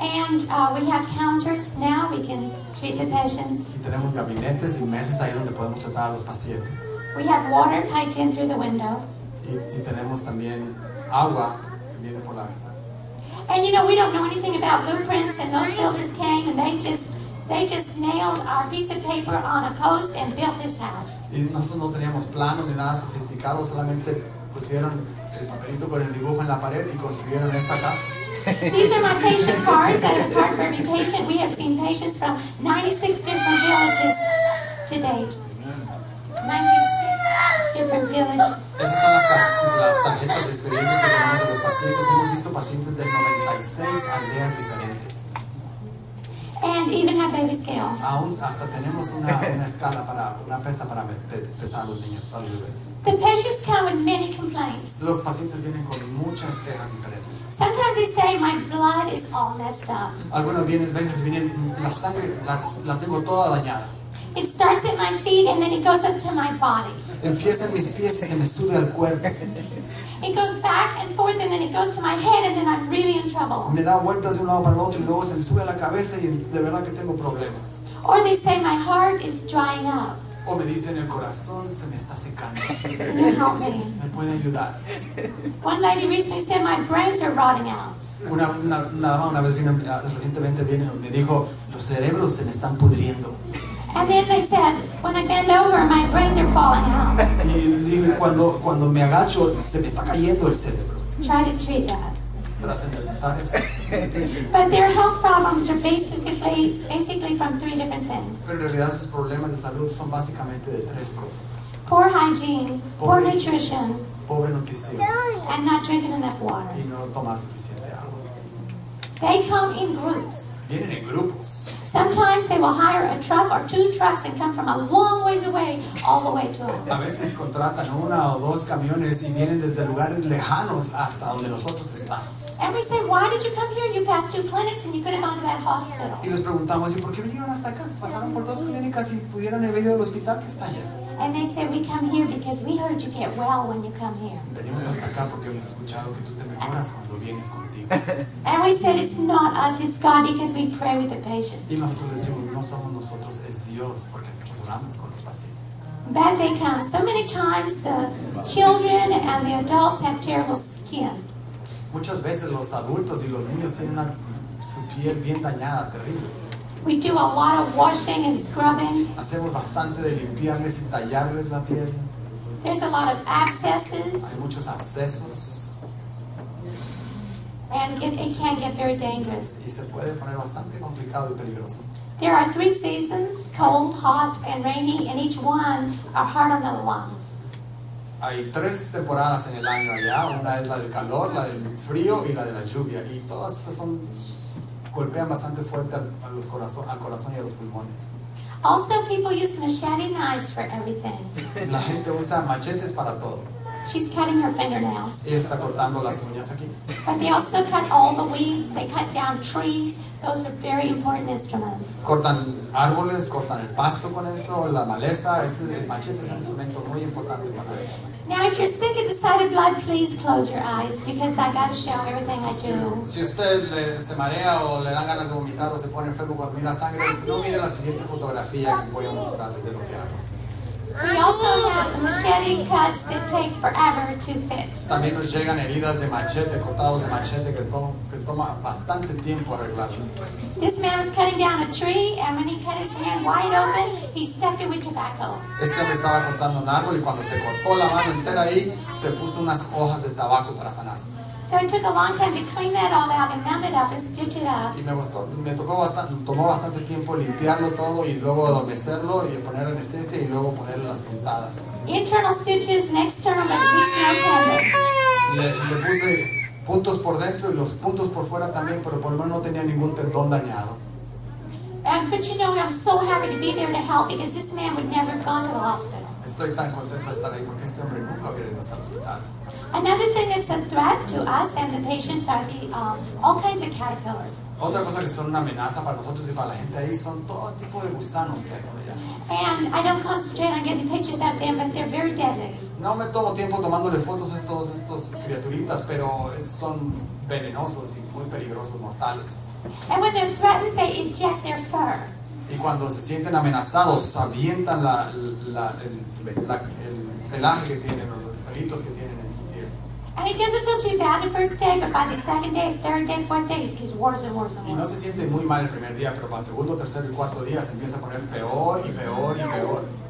And we have counters now. We can treat the patients. Y tenemos gabinetes y mesas ahí donde podemos tratar a los pacientes. We have water piped in through the window. Y tenemos también agua que viene por la... And you know, we don't know anything about blueprints, and those builders came and they just nailed our piece of paper on a post and built this house. Y nosotros no teníamos planos ni nada sofisticado, solamente pusieron el papelito con el dibujo en la pared y construyeron esta casa. These are my patient cards. I have a card for every patient. We have seen patients from 96 different villages to date. 96 different villages. Esas son las tarjetas de expedientes que tenemos de los pacientes. Hemos visto pacientes de 96 aldeas diferentes. And even have baby scale. Aún hasta tenemos una escala una pesa para pesar a los niños, a los bebés. The patients come with many complaints. Los pacientes vienen con muchas quejas diferentes. Sometimes they say my blood is all messed up. Algunas veces vienen, la sangre la tengo toda dañada. It starts at my feet and then it goes up to my body. Empieza en mis pies y se me sube al cuerpo. It goes back and forth and then it goes to my head and then I'm really in trouble. Me da vueltas de un lado para el otro y luego se me sube a la cabeza y de verdad que tengo problemas. Or they say my heart is drying up. O me dicen el corazón se me está secando. Can you help me? ¿Me puede ayudar? One lady recently said my brains are rotting out. Una dama una vez recientemente me dijo, los cerebros se me están pudriendo. And then they said, when I bend over, my brains are falling out. Y dije, cuando me agacho, se me está cayendo el cerebro. Try to treat that. Traten de tratar eso. But their health problems are basically from three different things. Pero en realidad sus problemas de salud son básicamente de tres cosas. Poor hygiene, poor nutrition, Pobre nutrición and not drinking enough water. y no tomar suficiente agua. They come in groups. Vienen en grupos. Sometimes they will hire a truck or two trucks and come from a long ways away all the way to A us. veces contratan una o dos camiones y vienen desde lugares lejanos hasta donde nosotros estamos. And we say, why did you come here? You passed two clinics and you could have gone to that hospital. Y les preguntamos, ¿y por qué vinieron hasta acá? Pasaron por dos clínicas y pudieron haber ido al hospital que está allá. And they say, we come here because we heard you get well when you come here. Venimos hasta acá porque hemos escuchado que tú te mejoras cuando vienes contigo. And we said, it's not us, it's God, because we pray with the patients. Y nosotros decimos, no somos nosotros, es Dios, porque nosotros oramos con los pacientes. But they come. So many times the children and the adults have terrible skin. Muchas veces los adultos y los niños tienen su piel bien dañada, terrible. We do a lot of washing and scrubbing. Hacemos bastante de limpiarles y tallarles la piel. There's a lot of Hay abscesses, muchos abscesos and it can get very dangerous. y se puede poner bastante complicado y peligroso. There are 3 seasons, cold, hot, and rainy, and each one are hard on the lungs. Hay 3 temporadas en el año allá, una es la del calor, la del frío y la de la lluvia, y todas estas golpean bastante fuerte al corazón y a los pulmones. Also, people use machete knives for everything. La gente usa machetes para todo. She's cutting her fingernails. Ella está cortando las uñas aquí. But they also cut all the weeds. They cut down trees. Those are very important instruments. Cortan árboles, cortan el pasto con eso, la maleza. El machete es un instrumento muy importante para ella. Now, if you're sick at the sight of blood, please close your eyes because I got to show everything I do. Si usted se marea o le dan ganas de vomitar o se pone enfermo cuando mira sangre, no mire la siguiente fotografía que voy a mostrarles de lo que hago. We also have the machete cuts that take forever to fix. También nos llegan heridas de machete, cortados de machete que toma bastante tiempo arreglarlas. This man was cutting down a tree, and when he cut his hand wide open, he stuffed it with tobacco. Este hombre estaba cortando un árbol y cuando se cortó la mano entera ahí, se puso unas hojas de tabaco para sanarse. So it took a long time to clean that all out and numb it up and stitch it up. Y tomó bastante tiempo limpiarlo todo y luego adormecerlo y poner anestesia y luego ponerle las puntadas. Internal stitches and external, but at least no tendon. Le puse puntos por dentro y los puntos por fuera también, pero por lo menos no tenía ningún tendón dañado. But you know, I'm so happy to be there to help because this man would never have gone to the hospital. Estoy tan contenta de estar ahí porque este hombre nunca hubiera ido hasta el hospital. Another thing that's a threat to us and the patients are the all kinds of caterpillars. Otra cosa que son una amenaza para nosotros y para la gente ahí son todo tipo de gusanos que hay por allá. And I don't concentrate on getting pictures of them, but they're very deadly. No me tomo tiempo tomándole fotos a estos criaturitas, pero son venenosos y muy peligrosos, mortales. And when they're threatened, they inject their fur. Y cuando se sienten amenazados, avientan el pelaje que tienen, o los pelitos que tienen en su piel. And it doesn't feel too bad the first day, but by the second day, third day, fourth day, it gets worse and worse and Y no worse. se siente muy mal el primer día, pero para el segundo, tercero y cuarto día se empieza a poner peor y peor y peor.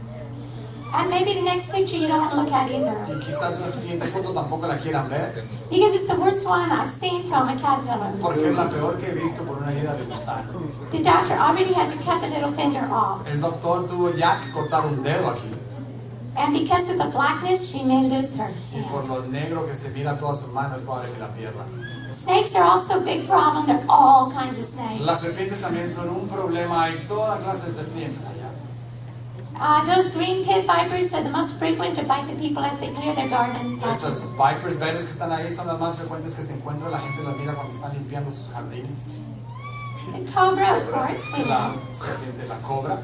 And maybe the next picture you don't want to look at either. Y quizás la siguiente foto tampoco la quieran ver, Because it's the worst one I've seen from a caterpillar. porque es la peor que he visto por una herida de gusano. The doctor already had to cut the little finger off. El doctor tuvo ya que cortar un dedo aquí. And because of the blackness, she may lose her Y por hand. lo negro que se mira todas sus manos, es probable que la pierda. Snakes are also a big problem. There are all kinds of Las snakes. serpientes también son un problema. Hay toda clase de serpientes allá. Those green pit vipers are the most frequent to bite the people as they clear their garden patches. Esas vipers verdes que están ahí son las más frecuentes que se encuentran. La gente las mira cuando están limpiando sus jardines. The cobra, of course. We La know. serpiente, la cobra.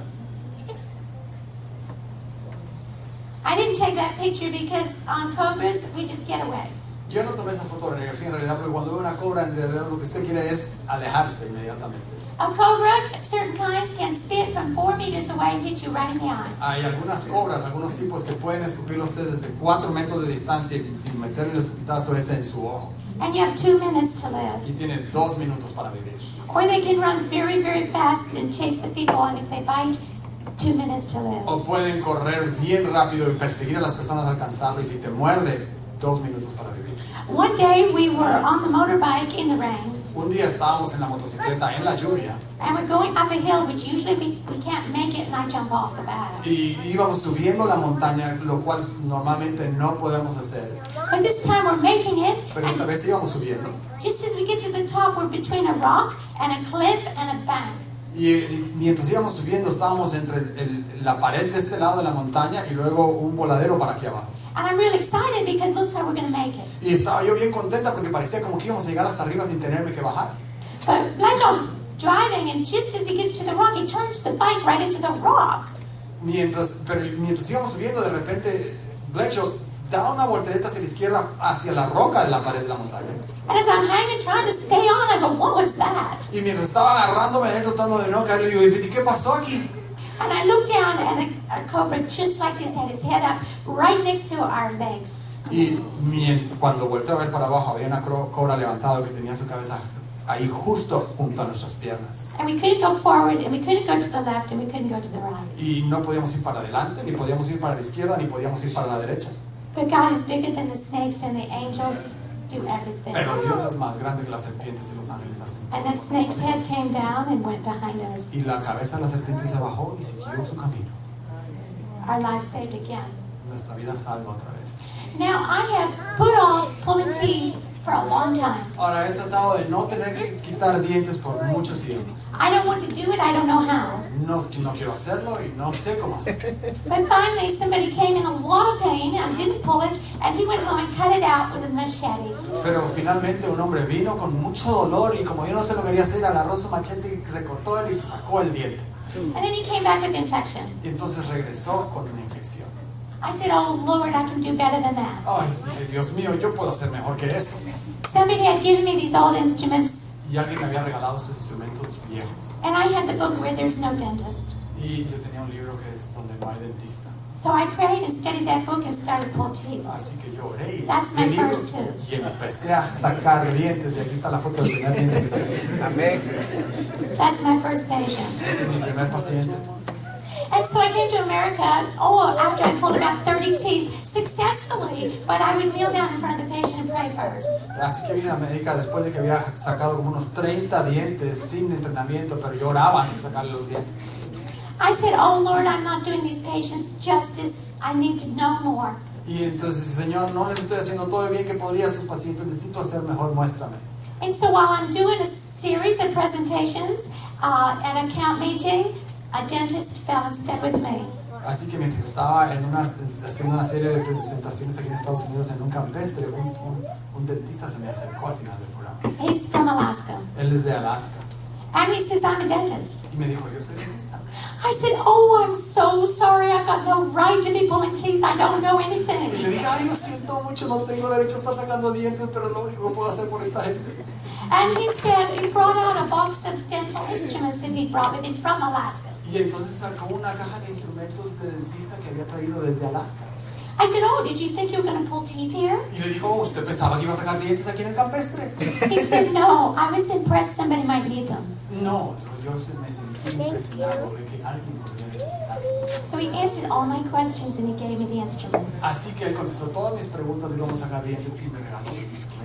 I didn't take that picture because on cobras, we just get away. Yo no tomé esa fotografía en realidad porque cuando ve una cobra en realidad lo que usted quiere es alejarse inmediatamente. A cobra, certain kinds, can spit from 4 meters away and hit you right in the eye. Hay algunas cobras, algunos tipos que pueden escupirlo a usted desde 4 metros de distancia y meterle el escupitazo ese en su ojo. And you have 2 minutes to live. Y tiene 2 minutos para vivir. Or they can run very, very fast and chase the people, and if they bite, 2 minutes to live. O pueden correr bien rápido y perseguir a las personas, alcanzarlo, y si te muerde, 2 minutos para vivir. One day we were on the motorbike in the rain, Un día estábamos en la motocicleta en la lluvia and we're going up a hill, which usually we can't make it, and I jump off the back. y íbamos subiendo la montaña, lo cual normalmente no podemos hacer. But this time we're making it, Pero esta and vez íbamos subiendo. just as we get to the top, we're between a rock and a cliff and a bank. Y mientras íbamos subiendo, estábamos entre la pared de este lado de la montaña y luego un voladero para aquí abajo. And I'm really excited because it looks like we're going to make it. Y estaba yo bien contenta porque parecía como que íbamos a llegar hasta arriba sin tenerme que bajar. But Blanco's driving, and just as he gets to the rock, he turns the bike right into the rock. Mientras íbamos subiendo, de repente, Blecho da una voltereta hacia la izquierda, hacia la roca de la pared de la montaña. And as I'm hanging, trying to stay on, I go, what was that? Y mientras estaba agarrándome a él, tratando de no caer, le digo, ¿y qué pasó aquí? And I looked down, and a cobra just like this had his head up right next to our legs. Y cuando volteé a ver para abajo, había una cobra levantada que tenía su cabeza ahí justo junto a nuestras piernas. And we couldn't go forward, and we couldn't go to the left, and we couldn't go to the right. Y no podíamos ir para adelante, ni podíamos ir para la izquierda, ni podíamos ir para la derecha. But God is bigger than the snakes, and the angels do everything. Pero Dios es más grande que las serpientes y los ángeles hacen. And that snake's head came down and went behind us. Y la cabeza de la serpiente se bajó y siguió su camino. Our life saved again. Nuestra vida salva otra vez. Now, I have put off pulling teeth for a long time. Ahora, he tratado de no tener que quitar dientes por mucho tiempo. I don't want to do it, I don't know how. No quiero hacerlo y no sé cómo hacerlo. But finally, somebody came in a lot of pain and didn't pull it, and he went home and cut it out with a machete. Pero finalmente un hombre vino con mucho dolor y como yo no sé lo que quería hacer, agarró su machete y se cortó él y se sacó el diente. And then he came back with infection. Y entonces regresó con una infección. I said, oh Lord, I can do better than that. Ay, dije, Dios mío, yo puedo hacer mejor que eso. Somebody had given me these old instruments, Y alguien me había regalado sus instrumentos viejos. and I had the book where there's no dentist. Y yo tenía un libro que es donde no hay dentista. So I prayed and studied that book and started to pull teeth. Así que yo oré y That's leí el my libro first tooth. y empecé a sacar dientes. Y aquí está la foto del primer diente que saqué. That's my first patient. Ese es mi primer paciente. And so I came to America, after I pulled about 30 teeth successfully, but I would kneel down in front of the patient and pray first. Así que vine a América después de que había sacado como unos 30 dientes sin entrenamiento, pero yo oraba antes de sacarle los dientes. I said, oh Lord, I'm not doing these patients justice. I need to know more. Y entonces, Señor, no les estoy haciendo todo el bien que podría a sus pacientes, necesito hacer mejor, muéstrame. And so while I'm doing a series of presentations at a camp meeting, a dentist fell and stayed with me. Así que mientras estaba haciendo una serie de presentaciones aquí en Estados Unidos en un campestre, un dentista se me acercó al final del programa. He's from Alaska. Él es de Alaska. And he says, I'm a dentist. Y me dijo, yo soy dentista. I said, oh, I'm so sorry. I've got no right to be pulling teeth. I don't know Y le anything. dije, ay, lo siento mucho, no tengo derecho a estar sacando dientes, pero lo único que puedo hacer por esta gente. And he said he brought out a box of dental instruments that he brought with him from Alaska. Y entonces sacó una caja de instrumentos de dentista que había traído desde Alaska. I said, oh, did you think you were going to pull teeth here? Y le dijo, oh, ¿usted pensaba que iba a sacar dientes aquí en el campestre? He said, no, I was impressed somebody might need them. No, yo me sentí impresionado de que alguien podría necesitarlos. So he answered all my questions and he gave me the instruments. Así que él contestó todas mis preguntas de cómo sacar dientes y me regaló los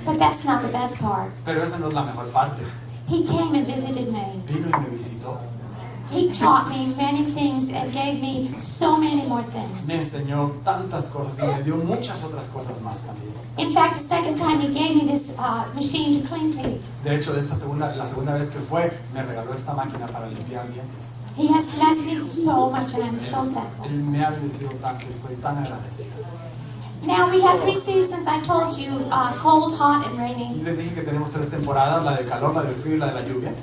But instrumentos. that's not the best part. Pero esa no es la mejor parte. He came and visited me. Vino y me visitó. He taught me many things and gave me so many more things. Me enseñó tantas cosas y me dio muchas otras cosas más también. In fact, the second time he gave me this machine to clean teeth. De hecho, la segunda vez que fue, me regaló esta máquina para limpiar dientes. He has blessed me so much and I'm so thankful. Él me ha bendecido tanto y estoy tan agradecida. Now we have 3 seasons, I told you, cold, hot, and Y rainy. les dije que tenemos 3 temporadas, la del calor, la del frío y la de la lluvia.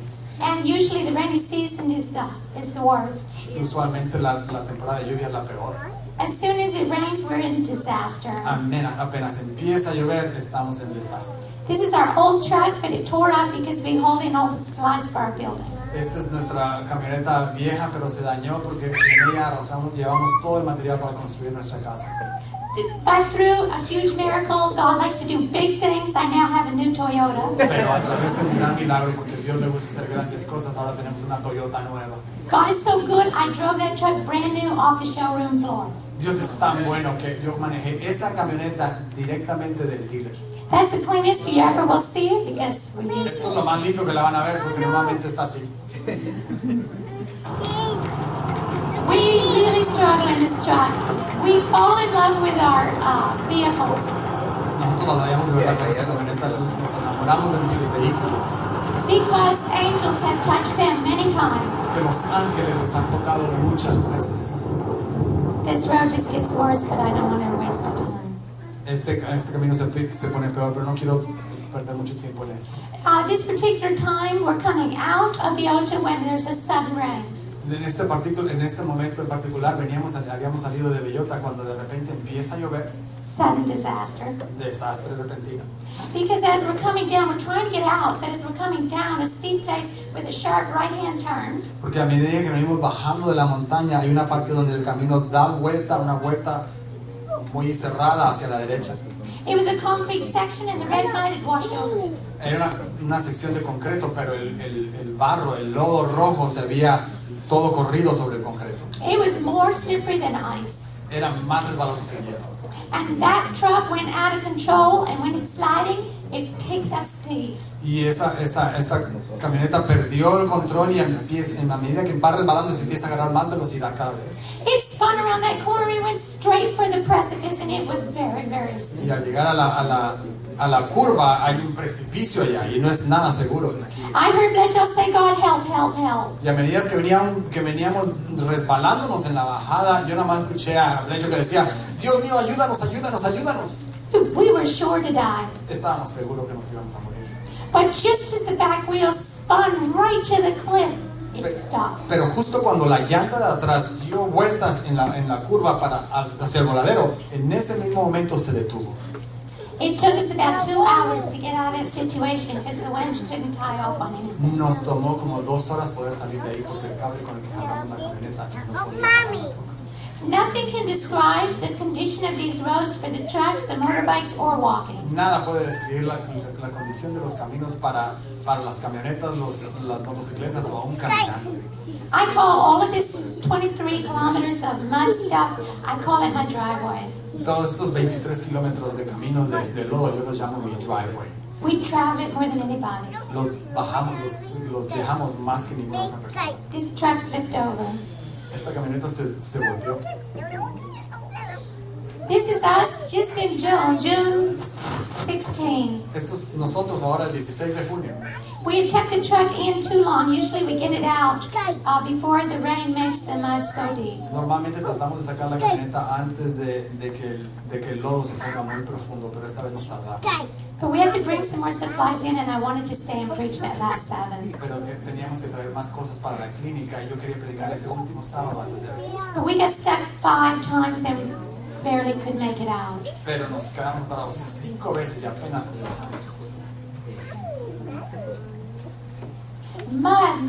And usually the rainy season is the worst. Usualmente la temporada de lluvia es la peor. As soon as it rains, we're in disaster. Apenas empieza a llover, estamos en desastre. This is our old truck, but it tore up because we hold in all the supplies for our building. Esta es nuestra camioneta vieja, pero se dañó porque en ella llevamos todo el material para construir nuestra casa. But through a huge miracle, God likes to do big things. I now have a new Toyota. Pero a través de un gran milagro, porque Dios le gusta hacer grandes cosas, ahora tenemos una Toyota nueva. God is so good, I drove that truck brand new off the showroom floor. Dios es tan bueno que yo manejé esa camioneta directamente del dealer. That's the cleanest you ever will see it because we use Eso es it. lo más limpio que la van a ver, porque normalmente está así. We really struggle in this truck. We fall in love with our vehicles Nosotros batallamos de verdad con esta camioneta, nos enamoramos de nuestros vehículos. because angels have touched them many times. Que los ángeles nos han tocado muchas veces. This road just gets worse, but I don't want to waste time. Este camino se pone peor, pero no quiero perder mucho tiempo en esto. This particular time, we're coming out of the ocean when there's a sudden rain. En este momento en particular habíamos salido de Bellota cuando de repente empieza a llover, Sudden disaster. desastre repentino. Because as we're coming down, we're trying to get out, but as we're coming down a steep place with a sharp right-hand turn, Porque a medida que venimos bajando de la montaña hay una parte donde el camino da una vuelta muy cerrada hacia la derecha. it was a concrete section and the red mud had washed over it. Era una sección de concreto, pero el barro, el lodo rojo se había todo corrido sobre el concreto. It was more slippery than ice. Era más resbaloso que el hielo. And that truck went out of control, and when it's sliding, it picks up speed. Y esta camioneta perdió el control y en la medida que va resbalando se empieza a agarrar más velocidad cada vez. It spun around that corner and went straight for the precipice, and it was very, very steep. Y al llegar a la curva hay un precipicio allá y no es nada seguro. I heard Bledsoe say, God, help, help, help. Y a medida que veníamos resbalándonos en la bajada, yo nada más escuché a Blecho que decía, Dios mío, ayúdanos, ayúdanos, ayúdanos. We were sure to die. Estábamos seguros que nos íbamos a morir. But just as the back wheel spun right to the cliff, it stopped. Pero justo cuando la llanta de atrás dio vueltas en la curva hacia el voladero, en ese mismo momento se detuvo. It took us about 2 hours to get out of that situation because the winch couldn't tie off on anything. Nos tomó como 2 horas poder salir de ahí porque el cable con el que jalamos la camioneta no podía jalar la troca. Nothing can describe the condition of these roads for the truck, the motorbikes, or walking. Nada puede describir la condición de los caminos para las camionetas, las motocicletas o aún caminando. I call all of this 23 kilometers of mud stuff, I call it my driveway. Todos estos 23 kilómetros de caminos de lodo yo los llamo mi driveway. We travel it more than anybody. Los dejamos más que ninguna otra persona. This truck flipped over. Esta camioneta se volvió. This is us just in June 16. Esto es nosotros ahora el 16 de junio. We had kept the truck in too long. Usually we get it out before the rain makes the mud so deep. Normalmente tratamos de sacar la camioneta antes de que el lodo se ponga muy profundo, pero esta vez nos tardamos. But we had to bring some more supplies in, and I wanted to stay and preach that last Sabbath. Pero teníamos que traer más cosas para la clínica y yo quería predicar ese último sábado antes de venir. But we got stuck 5 times and barely could make it out. Pero nos quedamos parados 5 veces y apenas pudimos salir. Mud,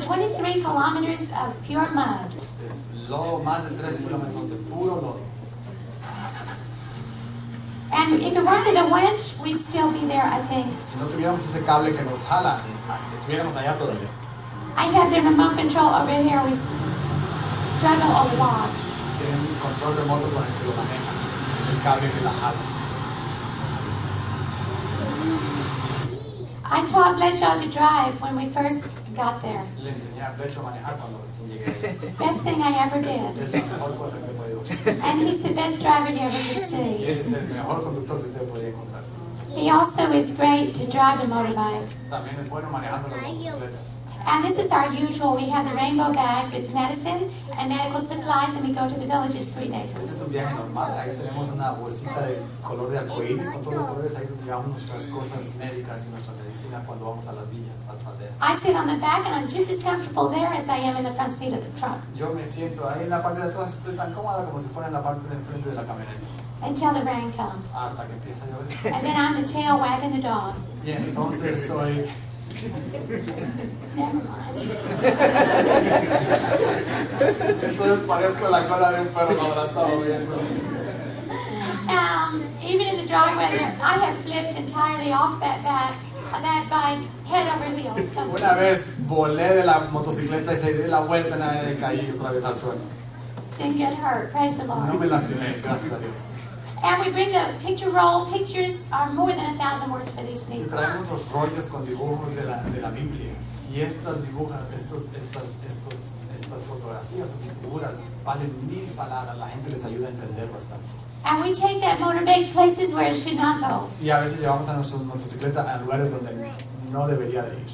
23 kilometers of pure mud. Es lodo, más de 13 kilómetros de puro lodo. And if it weren't for the winch, we'd still be there, I think. Si no tuviéramos ese cable que nos jala, estuviéramos allá todavía. I have the remote control over here. We struggle a lot. Tienen un control remoto con el que lo manejan, el cable que la jala. I taught Bledsoe to drive when we first got there. Le enseñé a Blecho a manejar cuando recién llegué. Best thing I ever did. Es la mejor cosa que he podido hacer. And he's the best driver you ever could Y see. es el mejor conductor que usted podía encontrar. He also is great to drive a motorbike. También es bueno manejando las motocicletas. And this is our usual. We have the rainbow bag with medicine and medical supplies, and we go to the villages 3 days a Ese week. es un viaje normal. Ahí tenemos una bolsita de color de arcoíris con todos los colores. Ahí donde llevamos nuestras cosas médicas y nuestras medicinas cuando vamos a las villas, a las aldeas. I sit on the back, and I'm just as comfortable there as I am in the front seat of the truck Yo me siento ahí en la parte de atrás, estoy tan cómoda como si fuera en la parte del frente de la camioneta. until the rain comes. Hasta que empieza a llover. And then I'm the tail wagging the dog. Y entonces soy... Never mind. Entonces parezco la cola de un perro cuando la estaba viendo. Even in the dry weather, I have flipped entirely off that bike, head over heels. Una vez volé de la motocicleta y se dio la vuelta y caí otra vez al suelo. Didn't get hurt, praise the No Lord. me lastimé, gracias a Dios. And we bring the picture roll. Pictures are more than 1,000 words for these Y people. traemos los rollos con dibujos de la Biblia. Y estas fotografías o figuras valen 1000 palabras. La gente les ayuda a entender bastante. And we take that motorbike places where it should not go. Y a veces llevamos a nuestras motocicletas a lugares donde no debería de ir.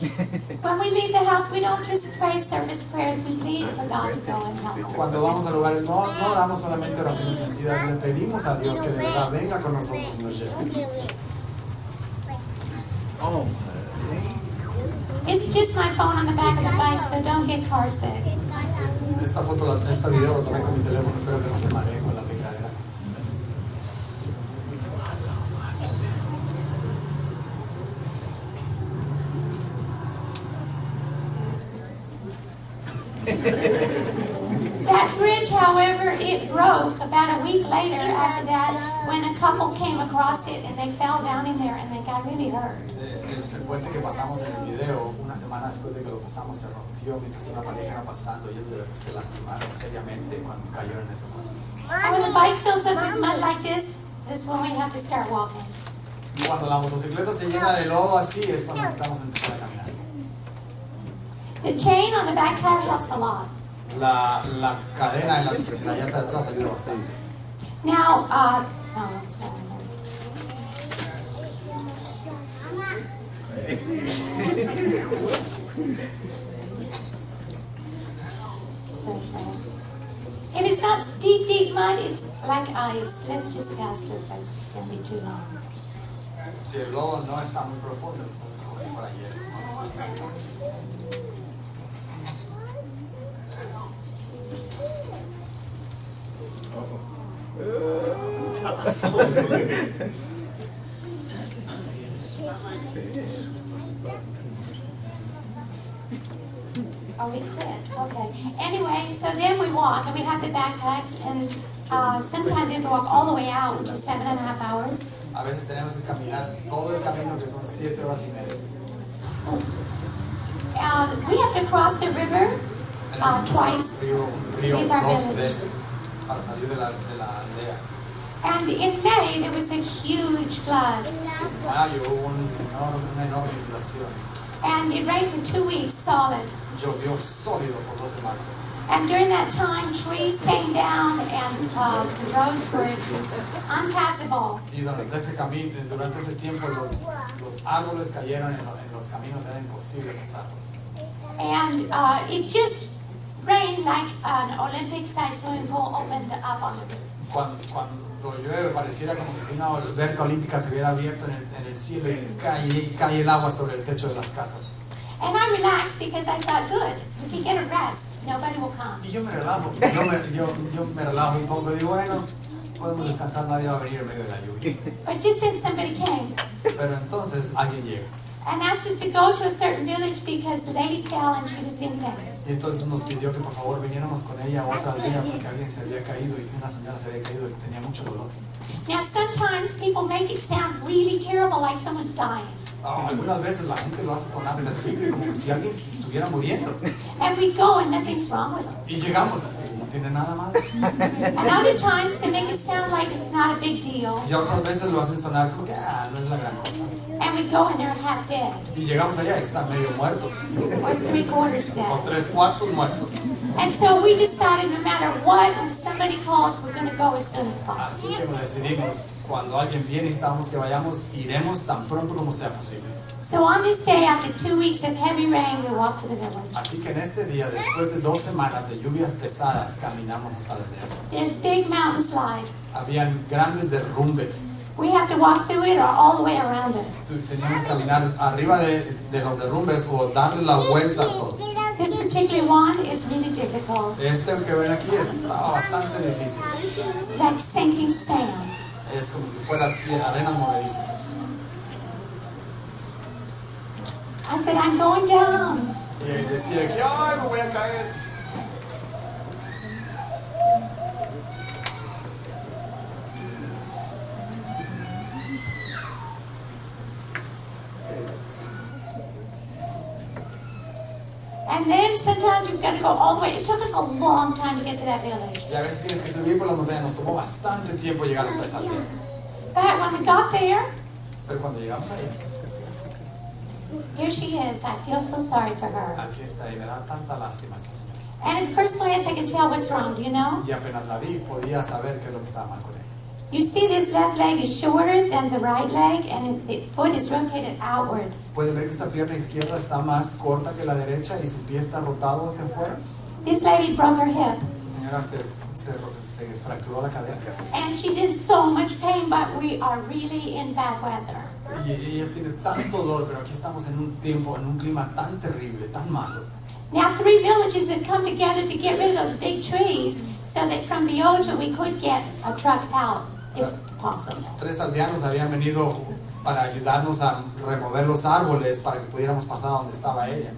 When we leave the house, we don't just pray service prayers. We plead for God to go and help us. Cuando vamos a lugares no oramos solamente oraciones sencillas, le pedimos a Dios que de verdad venga con nosotros y nos lleve. Oh, It's just my phone on the back of the bike, so don't get car sick. Esta video lo tomé con mi teléfono, espero que no se maree con la picadera. That bridge, however, it broke about a week later after that when a couple came across it and they fell down in there and they got really hurt. El puente que pasamos en el video, una semana después de que lo pasamos, se rompió mientras una pareja iba pasando. Ellos se lastimaron seriamente cuando cayeron en ese puente. And when the bike fills up with mud like this is when we have to start walking. Y cuando la motocicleta se llena de lodo así, es cuando necesitamos empezar a caminar. The chain on the back tire helps a lot. La cadena en la llanta de atrás ayuda bastante. Now, oh, sorry. If it's not deep mud, it's like ice. Let's just pass this. It's going to be too long. Si el lodo no está muy profundo, entonces es como si fuera hielo. Oh, we quit. Okay. Anyway, so then we walk, and we have the backpacks, and sometimes we have to walk all the way out, which is 7.5 hours. A veces tenemos que caminar todo el camino que son 7 horas y media. We have to cross the river twice Río to leave our dos village. veces para salir de la aldea. And in May, there was a huge flood. En mayo hubo una enorme inundación. And it rained for 2 weeks solid. Llovió sólido por 2 semanas. And during that time, trees came down and the roads were unpassable. Y durante ese tiempo los árboles cayeron en los caminos, era imposible pasarlos. And it just rained like an Olympic-sized swimming pool opened up on the roof. Cuando llueve pareciera como que si una alberca olímpica se hubiera abierto en el cielo y cae el agua sobre el techo de las casas. And I relaxed because I thought, good, we can get a rest. Nobody will come. Y yo me relajo, yo me relajo un poco y digo, bueno, podemos descansar, nadie va a venir en medio de la lluvia. But just then somebody came Pero entonces alguien llega. and asked us to go to a certain village because the lady fell and she was in pain. Y entonces nos pidió que por favor viniéramos con ella a otra aldea porque alguien se había caído y una señora se había caído y tenía mucho dolor. Now sometimes people make it sound really terrible, like someone's dying. Algunas veces la gente lo hace sonar terrible, como que si alguien estuviera muriendo. And we go and nothing's wrong with them. Y llegamos, no tiene nada malo. And other times they make it sound like it's not a big deal. Y otras veces lo hacen sonar como que no es la gran cosa. And we go and they're half dead. Y llegamos allá y están medio muertos. Or 3/4 O dead. 3/4 muertos. And so we decided no matter what, when somebody calls, we're going to go as soon as Así possible. que nos decidimos, cuando alguien viene y necesitamos que vayamos, iremos tan pronto como sea posible. So on this day, after 2 weeks of heavy rain, we walked to the village. Así que en este día, después de 2 semanas de lluvias pesadas, caminamos hasta la aldea. There's big mountain slides. Habían grandes derrumbes. We have to walk through it or all the way around it. Teníamos que caminar arriba de los derrumbes o darle la vuelta a todo. This particular one is really difficult. Este que ven aquí estaba bastante difícil. It's like sinking sand. Es como si fuera arenas movedizas. I said, I'm going down. Y decía que ¡ay, me voy a caer! And then sometimes you've got to go all the way. It took us a long time to get to that village. Y a veces tienes que subir por las montañas. Nos tomó bastante tiempo llegar hasta esa aldea. But when we got there, Pero cuando llegamos ahí, here she is. I feel so sorry for her. aquí está y me da tanta lástima esta señora. And at the first glance, I could tell what's wrong. Do you know? Y apenas la vi, podía saber qué es lo que estaba mal con ella. You see, this left leg is shorter than the right leg, and the foot is rotated outward. Pueden ver que esta pierna izquierda está más corta que la derecha y su pie está rotado hacia afuera. This lady broke her hip, Esta señora se fracturó la cadera. and she's in so much pain, but we are really in bad weather. Y ella tiene tanto dolor, pero aquí estamos en un tiempo, en un clima tan terrible, tan malo. Now, 3 villages had come together to get rid of those big trees so that from Bioja we could get a truck out, if possible. 3 aldeanos habían venido para ayudarnos a remover los árboles para que pudiéramos pasar a donde estaba ella.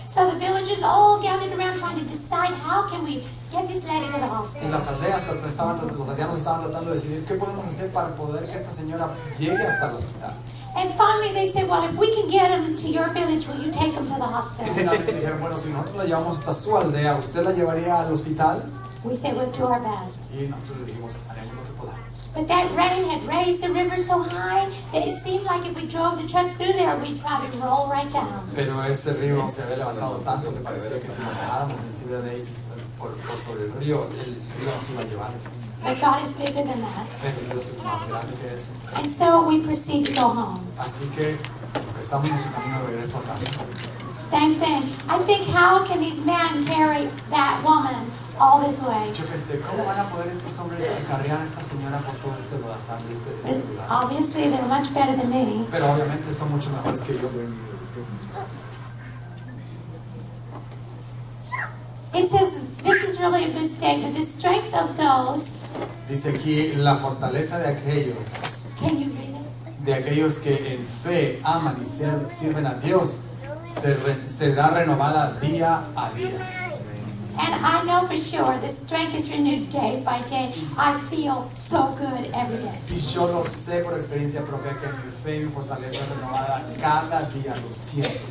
So the villagers all gathered around trying to decide how can we get this lady to the Y hospital. los aldeanos estaban tratando de decidir qué podemos hacer para poder que esta señora llegue hasta el hospital. And finally they said, well, if we can get them to your village, will you take them to the Y hospital? finalmente dijeron, bueno, si nosotros la llevamos hasta su aldea, ¿usted la llevaría al hospital? We said we'll do our best. Y nosotros le dijimos, haremos lo que podamos. But that rain had raised the river so high that it seemed like if we drove the truck through there, we'd probably roll right down. Pero ese río se había levantado tanto que parecía que si nos dejáramos encima de ahí por sobre el río nos iba a llevar. But God is bigger than that. Pero Dios es más grande que eso. And so we proceed to go home. Así que empezamos nuestro camino de regreso a casa. Same thing. I think, how can these men carry that woman all this way? Yo pensé, ¿cómo van a poder estos hombres acarrear a esta señora por todo este lodazal de este lugar? Obviously, they're much better than me. Pero obviamente son mucho mejores que yo. It says, this is really a good statement. The strength of those, Dice aquí, la fortaleza de aquellos can you read it? de aquellos que en fe aman y sirven a Dios, se da renovada día a día. And I know for sure the strength is renewed day by day. I feel so good every day. Y yo lo sé por experiencia propia que mi fe y mi fortaleza es renovada cada día, lo siento.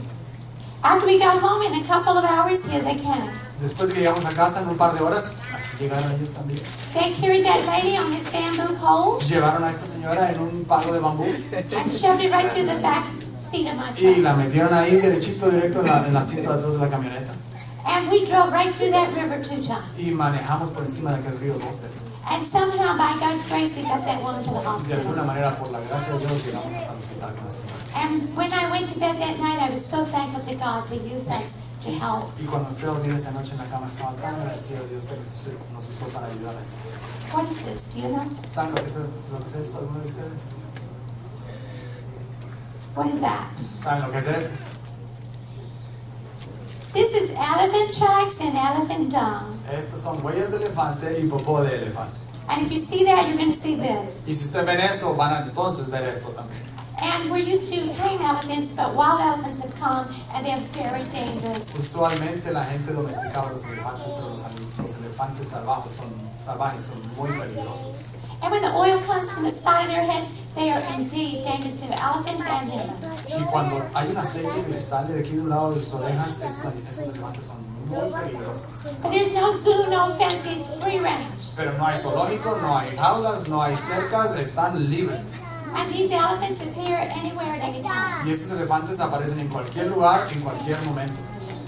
After we got home, in a couple of hours, here they came. Después que llegamos a casa en un par de horas, llegaron ellos también. They carried that lady on this bamboo pole Llevaron a esta señora en un palo de bambú and shoved it right through the back seat of my y truck. la metieron ahí derechito, directo en el asiento de atrás de la camioneta. And we drove right through that river 2 times. Y manejamos por encima de aquel río 2 veces. And somehow, by God's grace, we got that woman to the Y de hospital. alguna manera, por la gracia de Dios, llegamos hasta el hospital con la señora. And when I went to bed that night, I was so thankful to God to use us to help. Y cuando me fui a dormir esa noche en la cama, estaba tan agradecido a Dios que nos usó para ayudar a esta señora. What is this? Do you know? ¿Saben lo que es esto, alguno de ustedes? What is that? ¿Saben lo que es eso? This is elephant tracks and elephant dung. Estos son huellas de elefante y popó de elefante. And if you see that, you're going to see this. Y si ustedes ven eso, van a entonces ver esto también. And we're used to tame elephants, but wild elephants have come and they're very dangerous. Usualmente la gente domesticaba los elefantes, pero los elefantes salvajes son muy peligrosos. And when the oil comes from the side of their heads, they are indeed dangerous to elephants and humans. Y cuando hay un aceite que les sale de aquí de un lado de sus orejas, esos elefantes son muy peligrosos. But there's no zoo, no fence, it's free range. Pero no hay zoológico, no hay jaulas, no hay cercas, están libres. And these elephants appear anywhere at any time. Y estos elefantes aparecen en cualquier lugar, en cualquier momento.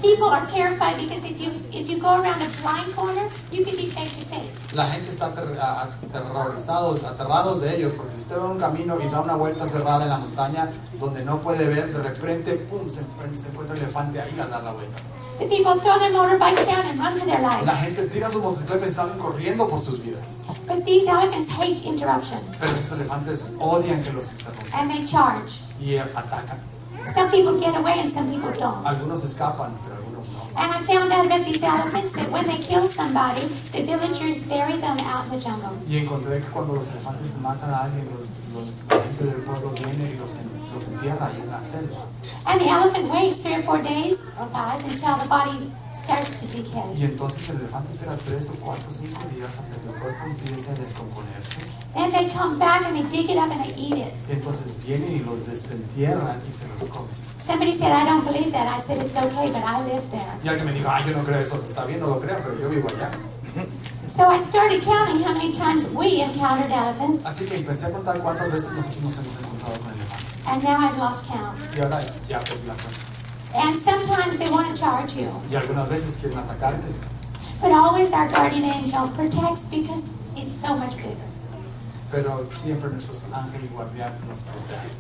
People are terrified because if you go around a blind corner, you can be face to face. La gente está aterrados de ellos, porque si usted va en un camino y da una vuelta cerrada en la montaña donde no puede ver, de repente, pum, se encuentra el elefante ahí al dar la vuelta. The people throw their motorbikes down and run for their life. La gente tira sus motocicletas y están corriendo por sus vidas. But these elephants hate interruption Pero esos elefantes odian que los interrumpan and they charge. y atacan. Some people get away and some people don't. Algunos escapan, pero algunos no. And I found out about these elephants that when they kill somebody, the villagers bury them out in the jungle. Y encontré que cuando los elefantes matan a alguien, la gente del pueblo viene y los entierra ahí en la selva. And the elephant waits 3 or 4 days or 5 until the body starts to decay. Y entonces el elefante espera 3 o 4 o 5 días hasta que el cuerpo empiece a descomponerse. Then they come back and they dig it up and they eat it. Entonces vienen y los desentierran y se los comen. Somebody said, I don't believe that. I said, it's okay, but I live there. Y alguien me dijo, yo no creo eso, está bien, no lo crean, pero yo vivo allá. So I started counting how many times we encountered elephants, Así que empecé a contar cuántas veces nosotros nos hemos encontrado con elefantes. and now I've lost count. Y ahora ya perdí la cuenta. And sometimes they want to charge you, Y algunas veces quieren atacarte. but always our guardian angel protects because he's so much bigger. Pero siempre nuestros ángeles guardianes nos protegen.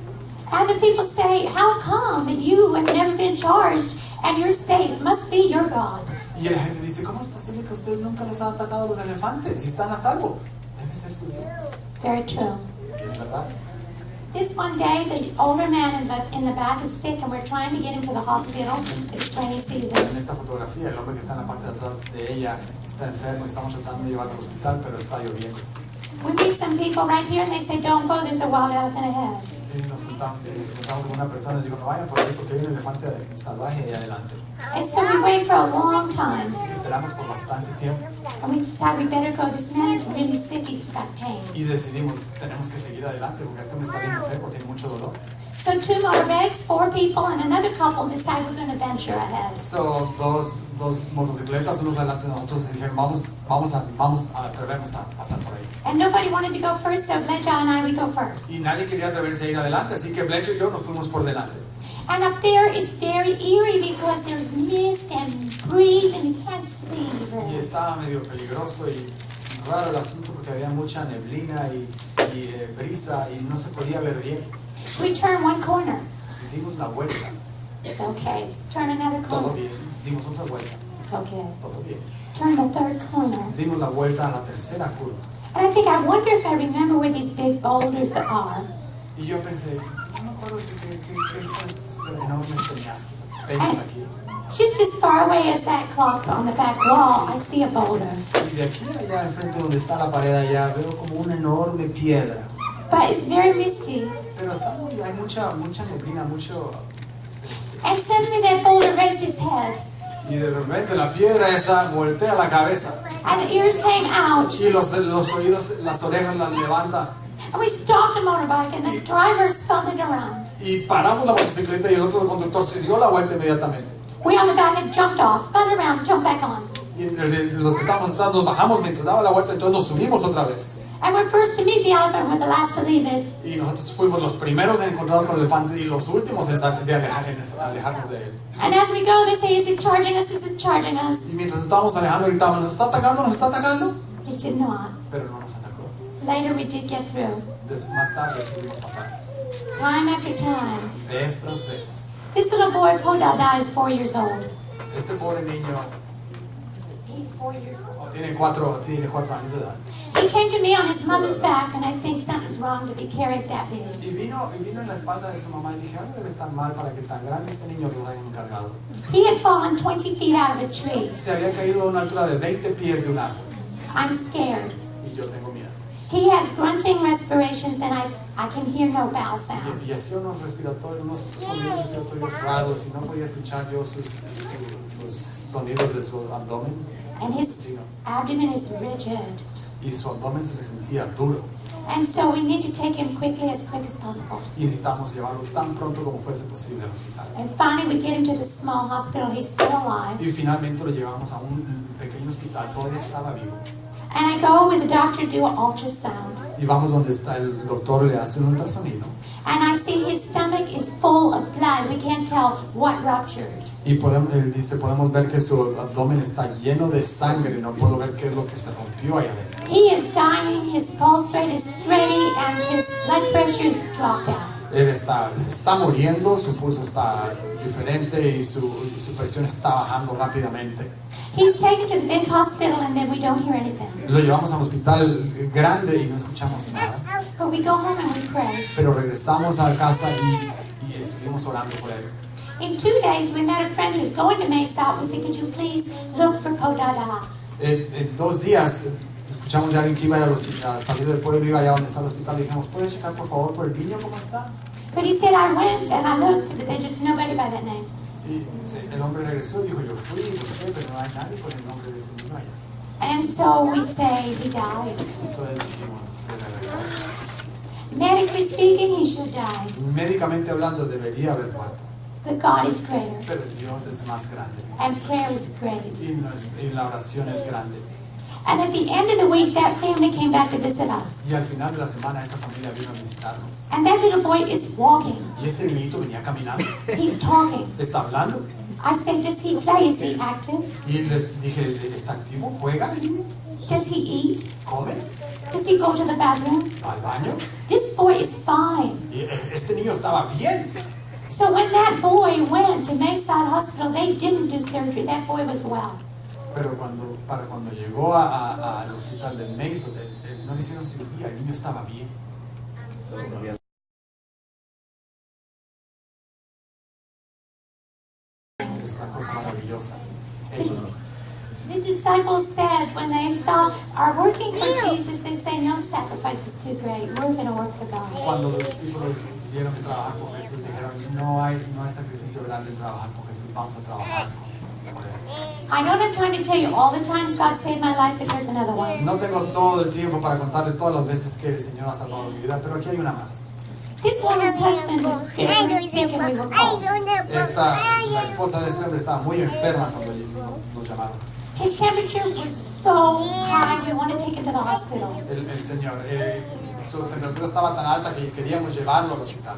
And the people say, how come that you have never been charged and you're safe? Must be your God. Y la gente dice, ¿cómo es posible que ustedes nunca los han atacado los elefantes y están a salvo? Debe ser su Dios. Very true. Y es verdad. This one day, the older man in the back is sick and we're trying to get him to the hospital, but it's rainy season. En esta fotografía, el hombre que está en la parte de atrás de ella está enfermo y estamos tratando de llevarlo al hospital, pero está lloviendo. We meet some people right here and they say, don't go, there's a wild elephant ahead. Y nos juntamos con una persona y digo, no vayan por ahí porque hay un elefante salvaje ahí adelante. And so we wait for a long time. Así que esperamos por bastante tiempo And we decide we better go. This man is really sick, he's got pain. y decidimos, tenemos que seguir adelante porque este hombre está bien enfermo, tiene mucho dolor. So 2 motorbikes, 4 people, and another couple decide we're going to venture ahead. So, dos motocicletas, unos adelante de nosotros, dijeron, vamos a atrevernos a pasar por ahí. And nobody wanted to go first, so Bledja and I, we go first. Y nadie quería atreverse a ir adelante, así que Blecho y yo nos fuimos por delante. And up there it's very eerie because there's mist and breeze and you can't see very Y well. estaba medio peligroso y raro el asunto porque había mucha neblina y brisa y no se podía ver bien. We turn one corner. Y dimos la vuelta, It's okay. Turn another todo corner. bien. Dimos otra vuelta, It's okay. todo bien. Turn the third corner. Dimos la vuelta a la tercera curva. And I wonder if I remember where these big boulders are. Y yo pensé, no me acuerdo si qué son estos enormes peñas aquí. Just as far away as that clock on the back wall, I see a boulder. Y de aquí a allá, enfrente donde está la pared allá, veo como una enorme piedra. But it's very misty. Pero hay mucha neblina, mucho... And suddenly that boulder raised its head. Y de repente la piedra esa voltea la cabeza. And the ears came out. Y los oídos, las orejas las levanta. And we stopped the motorbike and the driver spun it around. Y paramos la motocicleta y el otro conductor se dio la vuelta inmediatamente. We on the back had jumped off, spun around, jumped back on. Y los que estábamos atrás nos bajamos mientras daba la vuelta, entonces nos subimos otra vez. And we're first to meet the elephant, we're the last to leave it. Y nosotros fuimos los primeros en encontrarnos con el elefante y los últimos en alejarnos de él. And as we go, they say, is it charging us? Is it charging us? Y mientras estábamos alejando, gritaban, ¿nos está atacando? ¿Nos está atacando? It did not. Pero no nos atacó. Later we did get through. Más tarde pudimos pasar. Time after time. Vez tras vez. This little boy, Podada, is 4 years old. Este pobre niño He's 4 years old. tiene 4 años de edad. He came to me on his mother's back, and I think something's wrong to be carried that big. Y vino en la espalda de su mamá y dije, algo debe estar mal para que tan grande este niño lo traigan cargado. He had fallen 20 feet out of a tree. Se había caído a una altura de 20 pies de un árbol. I'm scared. Y yo tengo miedo. He has grunting respirations, and I can hear no bowel sounds. Y hacía unos sonidos respiratorios raros y no podía escuchar yo los sonidos de su abdomen. And his abdomen is rigid. Y su abdomen se le sentía duro. And so we need to take him quick as possible. Y necesitamos llevarlo tan pronto como fuese posible al hospital. And finally we get him to the small hospital. He's still alive. Y finalmente lo llevamos a un pequeño hospital, todavía estaba vivo. And I go with the doctor to do an ultrasound. Y vamos donde está el doctor, le hace un ultrasonido. And I see his stomach is full of blood. We can't tell what ruptured. Y él dice, podemos ver que su abdomen está lleno de sangre, no puedo ver qué es lo que se rompió ahí adentro. He is dying, his pulse rate is 30, and his blood pressure is dropped down. Él se está muriendo, su pulso está diferente y su presión está bajando rápidamente. He's taken to the big hospital, and then we don't hear anything. Lo llevamos al hospital grande y no escuchamos nada. But we go home and we pray. Pero regresamos a casa y estuvimos orando por él. In 2 days, we met a friend who's going to Mesa. We said, could you please look for Podada? En 2 días escuchamos de alguien que iba a ir al hospital, salir del pueblo, iba allá donde está el hospital y dijimos, ¿puedes checar por favor por el niño cómo está? But he said, I went and I looked, but there's nobody by that name. Y el hombre regresó y dijo, yo fui y busqué, pero no hay nadie con el nombre de ese niño allá. And so we say he died. Y entonces dijimos, Medically speaking, he should die. médicamente hablando debería haber muerto, But God is greater, pero Dios es más grande and prayer is greater. y la oración es grande. And at the end of the week, that family came back to visit us. Y al final de la semana esa familia vino a visitarnos. And that little boy is walking. Y este niñito venía caminando, He's talking. está hablando. I say, does he play? Is he active? Y les dije, ¿está activo? ¿Juega el niño? Does he eat? ¿Come? Does he go to the bathroom? ¿Va al baño? This boy is fine. Y este niño estaba bien. So when that boy went to Mayside Hospital, they didn't do surgery. That boy was well. Pero cuando llegó al hospital de Mason, no le hicieron cirugía, el niño estaba bien. Esta cosa maravillosa. Hechos. The disciples said when they saw our working for Jesus, they say no sacrifice is too great. We're going to work for God. Cuando los discípulos vieron que trabajar por Jesús, dijeron, no hay sacrificio grande en trabajar por Jesús, vamos a trabajar por Él. I don't have time to tell you all the times God saved my life, but here's another one. No tengo todo el tiempo para contarle todas las veces que el Señor ha salvado mi vida, pero aquí hay una más. This woman's husband was very sick and we were called. La esposa de este hombre estaba muy enferma cuando nos llamaron. His temperature was so high, we want to take him to the hospital. El Señor, su temperatura estaba tan alta que queríamos llevarlo al hospital,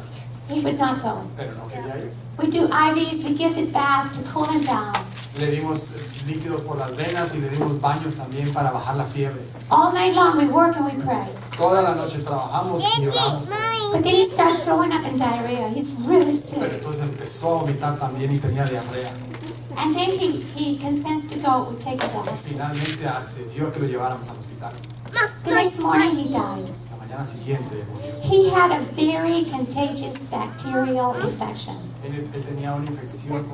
He would not go. pero no quería ir. We do IVs, we give the bath to cool him down. Le dimos líquidos por las venas y le dimos baños también para bajar la fiebre. All night long we work and we pray. Toda la noche trabajamos y oramos. But then he started throwing up in diarrhea. He's really Pero sick. entonces empezó a vomitar también y tenía diarrea. And then he consents to go, we take him to the Y hospital. finalmente accedió a que lo lleváramos al hospital. The next morning he died. La mañana siguiente murió. He had a very contagious bacterial infection. Él tenía una infección,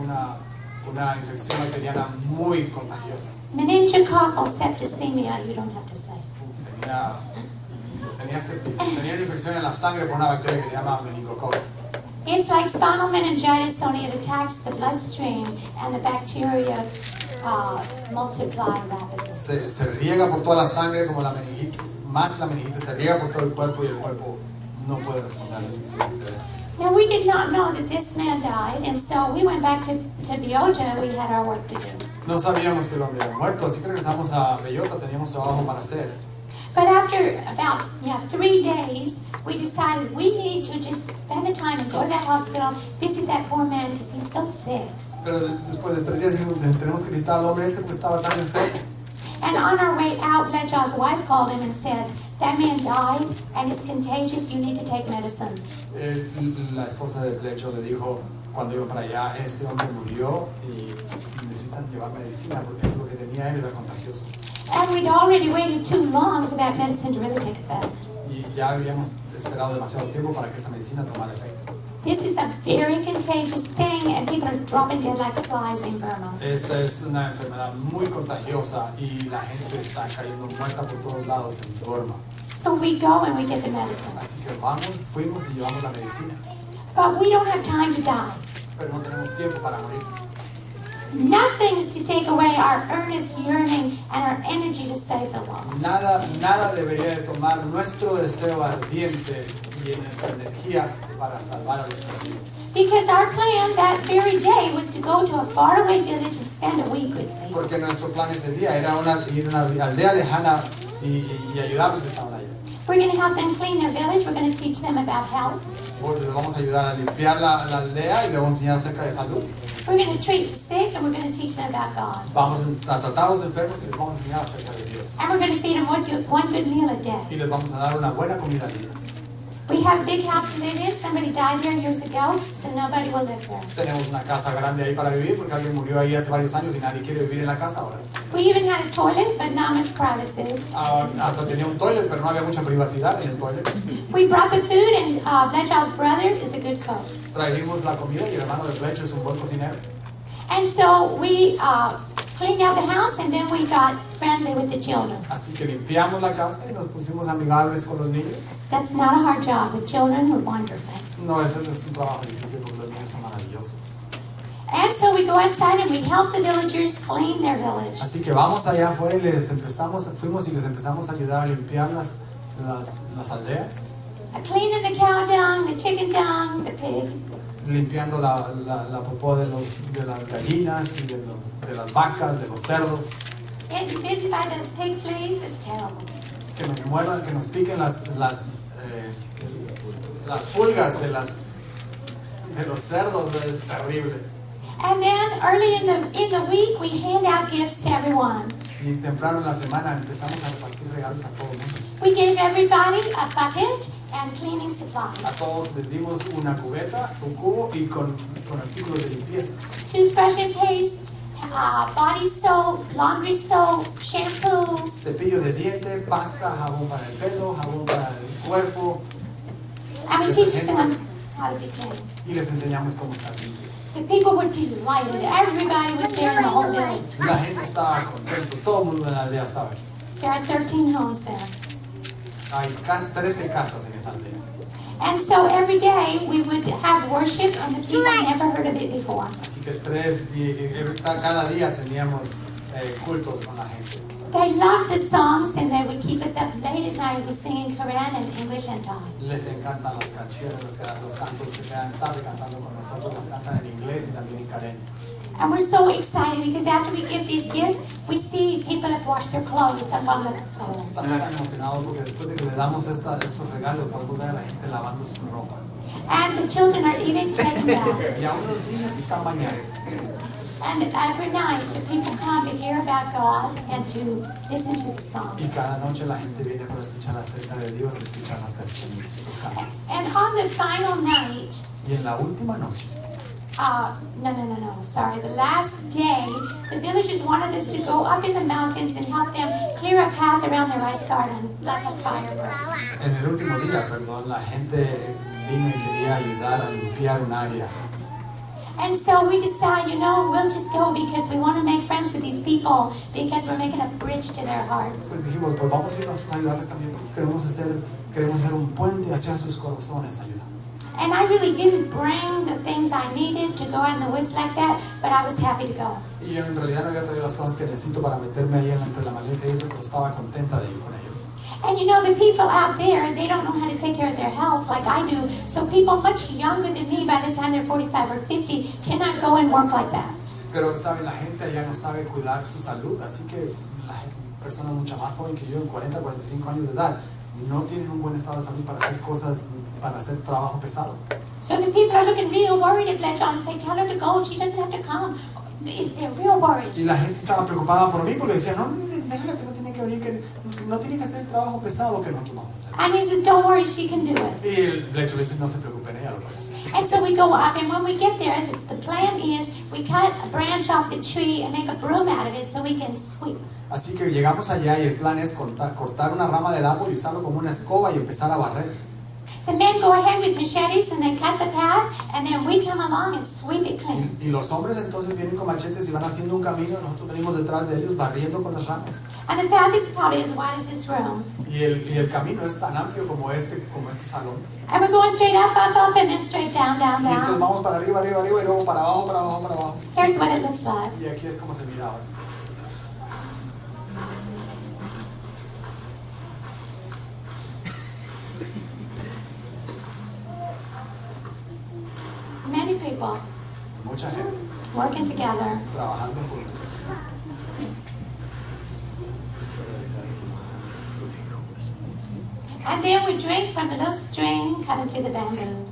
una infección bacteriana muy contagiosa. Meningococcal septicemia, you don't have to say. Tenía una infección en la sangre por una bacteria que se llama meningococo. It's like spinal meningitis, only it attacks the bloodstream and the bacteria multiply rapidly. Se riega por toda la sangre como la meningitis, más la meningitis se riega por todo el cuerpo y el cuerpo no puede responder a la infección que se da. Now we did not know that this man died, and so we went back to Biota. We had our work to do. No sabíamos que el hombre había muerto, así que regresamos a Bellota, teníamos trabajo para hacer. But after about 3 days, we decided we need to just spend the time and go to that hospital, visit that poor man because he's so sick. Pero después de 3 días dijimos, tenemos que visitar al hombre pues estaba tan enfermo. And on our way out, Leja's wife called him and said, that man died and it's contagious, you need to take medicine. La esposa de Lecho le dijo, cuando iba para allá, ese hombre murió y necesitan llevar medicina porque eso lo que tenía él era contagioso. And we'd already waited too long for that medicine to really take effect. Y ya habíamos esperado demasiado tiempo para que esa medicina tomara efecto. This is a very contagious thing, and people are dropping dead like flies in Burma. Esta es una enfermedad muy contagiosa y la gente está cayendo muerta por todos lados en Burma. So we go and we get the medicine. Así que fuimos y llevamos la medicina. But we don't have time to die. Pero no tenemos tiempo para morir. Nothing's to take away our earnest yearning and our energy to save the lost. Nada debería de tomar nuestro deseo ardiente y nuestra energía para salvar a los perdidos. Because our plan that very day was to go to a faraway village and spend a week with people. Porque nuestro plan ese día era ir a una aldea lejana y ayudar a los que estaban allá. We're going to help them clean their village. We're going to teach them about health. Les vamos a ayudar a limpiar la aldea y les vamos a enseñar acerca de salud. We're going to treat the sick and we're going to teach them about God. Vamos a tratar a los enfermos y les vamos a enseñar acerca de Dios. And we're going to feed them one good meal a day. Y les vamos a dar una buena comida al día. We have a big house to live in. Somebody died there years ago, so nobody will live there. Tenemos una casa grande ahí para vivir porque alguien murió ahí hace varios años y nadie quiere vivir en la casa ahora. We even had a toilet, but not much privacy. Hasta tenía un toilet, pero no había mucha privacidad en el toilet. We brought the food, and Leja's brother is a good cook. Trajimos la comida y el hermano de Fletcher es un buen cocinero. And so we cleaned out the house, and then we got friendly with the children. Así que limpiamos la casa y nos pusimos amigables con los niños. That's not a hard job. The children were wonderful. No, ese no es un trabajo difícil porque los niños son maravillosos. And so we go outside and we help the villagers clean their village. Así que vamos allá afuera y fuimos y les empezamos a ayudar a limpiar las aldeas. Cleaning the cow dung, the chicken dung, the pig. Limpiando la popó de las gallinas y de las vacas, de los cerdos. Getting bitten by those pig fleas is terrible. Que nos muerdan, que nos piquen las pulgas de los cerdos es terrible. And then early in the week we hand out gifts to everyone. Y temprano en la semana empezamos a repartir regalos a todo el mundo. We gave everybody a bucket and cleaning supplies. A todos les dimos una cubeta, un cubo y con artículos de limpieza. Toothbrush and paste, body soap, laundry soap, shampoos. Cepillo de diente, pasta, jabón para el pelo, jabón para el cuerpo. And we teach them how to be clean. Y les enseñamos cómo estar limpios. The people were delighted. Everybody was there in the whole village. La gente estaba contento, todo el mundo en la aldea estaba aquí. There are 13 homes there. Hay 13 casas en esa aldea. And so every day we would have worship and the people never heard of it before. Así que cada día teníamos cultos con la gente. They loved the songs and they would keep us up late at night with singing Gran in English and Thai. Les encantan las canciones, los cantos, se quedan tarde cantando con nosotros, las cantan en inglés y también en karen. And we're so excited because after we give these gifts, we see people that wash their clothes up on the pole. Estamos tan emocionados porque después de que le damos estos regalos podemos ver a la gente lavando su ropa. And the children are even taking baths. Y aún los niños están bañando. And every night the people come to hear about God and to listen to the songs. Y cada noche la gente viene para escuchar acerca de Dios y escuchar las canciones, los cantos. And on the final night, Y en la última noche, sorry, the last day, the villagers wanted us to go up in the mountains and help them clear a path around their rice garden, like a fire burn. en el último día, la gente vino y quería ayudar a limpiar un área. And so we decided, we'll just go because we want to make friends with these people because we're making a bridge to their hearts. Pues dijimos, pues vamos a ir a ayudarles también porque queremos hacer un puente hacia sus corazones ayudando. And I really didn't bring the things I needed to go out in the woods like that, but I was happy to go. Y yo en realidad no había traído las cosas que necesito para meterme ahí entre la maleza y eso, pero estaba contenta de ir con ellos. And you know, the people out there, they don't know how to take care of their health like I do. So people much younger than me, by the time they're 45 or 50, cannot go and work like that. Pero, ¿saben? La gente allá no sabe cuidar su salud, así que personas mucho más jóvenes que yo, en 40, 45 años de edad, no tienen un buen estado de salud para hacer cosas, para hacer trabajo pesado. So the people are looking real worried at John and say, tell her to go, she doesn't have to come. They're real worried. Y la gente estaba preocupada por mí porque decía, no, déjala que no tiene que venir, que no tiene que hacer el trabajo pesado que nosotros vamos a hacer. And he says, don't worry, she can do it. Y el lecho le dice, no se preocupen, ella lo puede hacer. And so we go up, and when we get there, the plan is we cut a branch off the tree and make a broom out of it so we can sweep. Así que llegamos allá y el plan es cortar una rama del árbol y usarlo como una escoba y empezar a barrer. The men go ahead with machetes and they cut the path, and then we come along and sweep it clean. Y los hombres entonces vienen con machetes y van haciendo un camino, nosotros venimos detrás de ellos barriendo con las ramas. And the path is probably as wide as this room. Y el camino es tan amplio como este salón. And we're going straight up, up, and then straight down, down, Y entonces down. vamos para arriba, arriba, arriba y luego para abajo, para abajo, para abajo. Here's what it looks like. Y aquí es como se mira ahora. Many people Mucha gente working together. trabajando juntos. And then we drink from the little stream cut into the bamboo.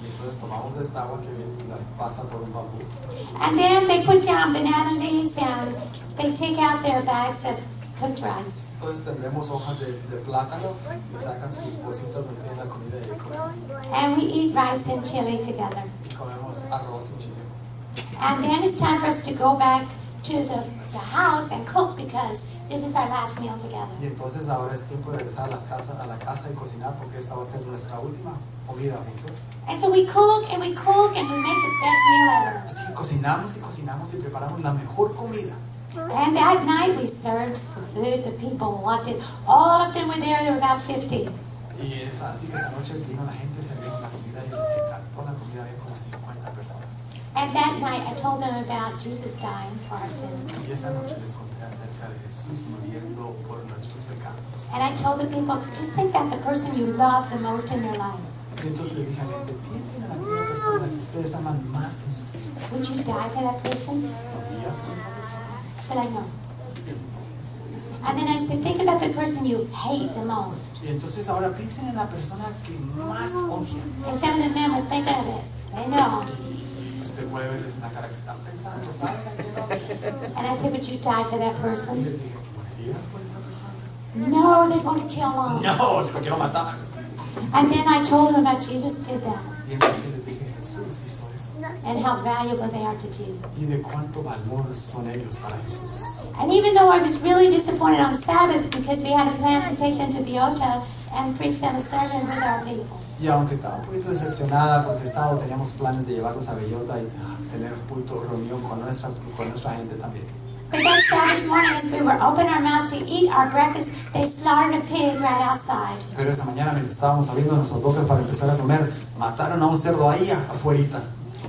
Y entonces tomamos esta agua que pasa por un bambú. And then they put down banana leaves and they take out their bags of cooked rice. Entonces tendremos hojas de plátano y sacan sus bolsitas donde tienen la comida y comemos. And we eat rice and chili together. Y comemos arroz y chile. And then it's time for us to go back to the house and cook because this is our last meal together. Y entonces ahora es tiempo de regresar a la casa y cocinar porque esta va a ser nuestra última comida juntos. And so we cook and we cook and we make the best meal ever. Así que cocinamos y cocinamos y preparamos la mejor comida. And that night we served the food the people wanted. All of them were there were about 50. Y es así que esa noche vino la gente, servimos la comida y les encantó la comida, había como 50 personas. And that night I told them about Jesus dying for our sins. Y esa noche les conté acerca de Jesús muriendo por nuestros pecados. And I told the people, just think about the person you love the most in your life. Y entonces le dije a la gente, piensen en aquella persona que ustedes aman más en su vida. Would you die for that person? ¿Morías por esa persona? But I know. And then I said, think about the person you hate the most. Y entonces ahora piensen en la persona que más odian. And some of the men would think of it. They know. Y usted puede verles en la cara que están pensando, ¿saben a quién odian? And I said, would you die for that Y person? les dije, ¿morirías por esa persona? No, they'd want to kill them. No, si lo quiero matar. And then I told them about Jesus did that. Y entonces les dije, Jesús hizo eso. And how valuable they are to Jesus. Y de cuánto valor son ellos para Jesús. And even though I was really disappointed on Sabbath because we had a plan to take them to Biota and preach them a sermon with our people. Y aunque estaba un poquito decepcionada porque el sábado teníamos planes de llevarlos a Bellota y tener culto, reunión con nuestra gente también. But that Sabbath morning, as we were opening our mouth to eat our breakfast, they slaughtered a pig right outside. Pero esa mañana mientras estábamos abriendo nuestras bocas para empezar a comer, mataron a un cerdo ahí afuerita.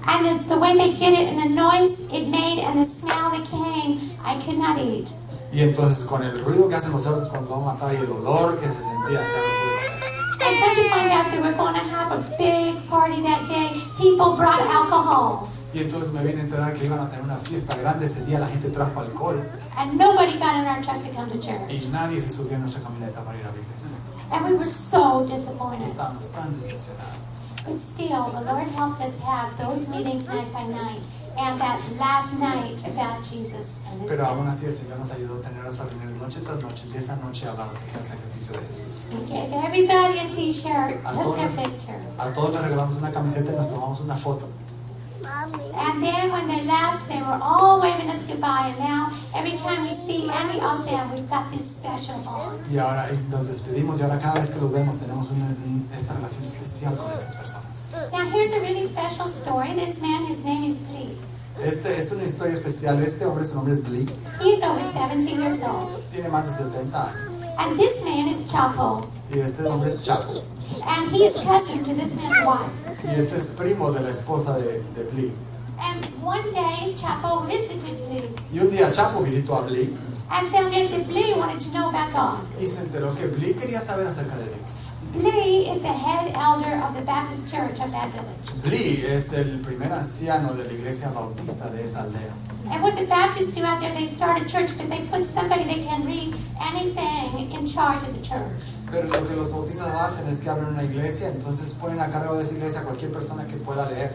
And the way they did it and the noise it made and the smell that came, I could not eat. Y entonces con el ruido que hacen los cerdos cuando lo matan y el olor que se sentía, ya no pude comer. And come to find out they were going to have a big party that day. People brought alcohol. Y entonces me vine a enterar que iban a tener una fiesta grande ese día, la gente trajo alcohol. And nobody got in our truck to come to church. Y nadie se subió a nuestra camioneta para ir a la iglesia. And we were so Y disappointed. estábamos tan decepcionados. But still, the Lord helped us have those meetings night by night. And that last night about Jesus and His Pero death. aún así el Señor nos ayudó a tener esas reuniones noche tras noche y esa noche hablar acerca del sacrificio de Jesús. We gave everybody a t-shirt, A took todos, their picture. a todos les regalamos una camiseta y nos tomamos una foto. And then when they left, they were all waving us goodbye. And now, every time we see any of them, we've got this special bond. Y ahora nos despedimos y ahora cada vez que los vemos tenemos esta relación especial con esas personas. Now, here's a really special story. This man, his name is Flea. Esta es una historia especial. Este hombre, su nombre es Blake. He's over 17 years old. Tiene más de 70 años. And this man is Chapo. Y este hombre es Chapo. And he is cousin to this man's wife. Y este es primo de la esposa de Blake. And one day, Chapo visited Blee Y un día Chapo visitó a Blee and found out that Blee wanted to know about God. y se enteró que Blee quería saber acerca de Dios. Blee is the head elder of the Baptist church of that village. Blee es el primer anciano de la iglesia bautista de esa aldea. And what the Baptists do out there, they start a church, but they put somebody that can read anything in charge of the church. Pero lo que los bautistas hacen es que abren una iglesia, entonces ponen a cargo de esa iglesia a cualquier persona que pueda leer.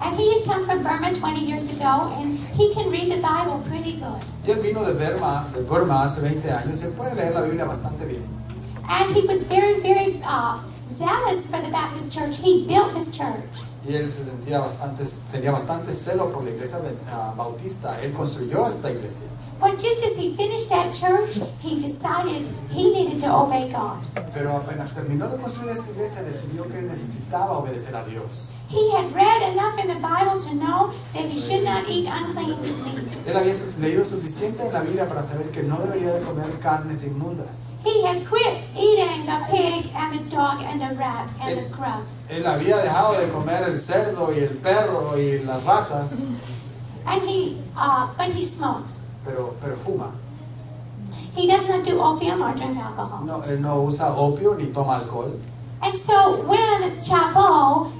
And he had come from Burma 20 years ago, and he can read the Bible pretty good. Y él vino de Burma hace 20 años, se puede leer la Biblia bastante bien. And he was very, very zealous for the Baptist church. He built this church. Y él tenía bastante celo por la iglesia bautista. Él construyó esta iglesia. But just as he finished that church, he decided he needed to obey God. Pero apenas terminó de construir esta iglesia, decidió que necesitaba obedecer a Dios. He had read enough in the Bible to know that he should not eat unclean meat. Él había leído suficiente en la Biblia para saber que no debería de comer carnes inmundas. He had quit eating the pig and the dog and the rat and the grubs. Él había dejado de comer el cerdo y el perro y las ratas, And but he smokes. pero fuma. He does not do opium or drink alcohol. No, él no usa opio ni toma alcohol. And so when Chapo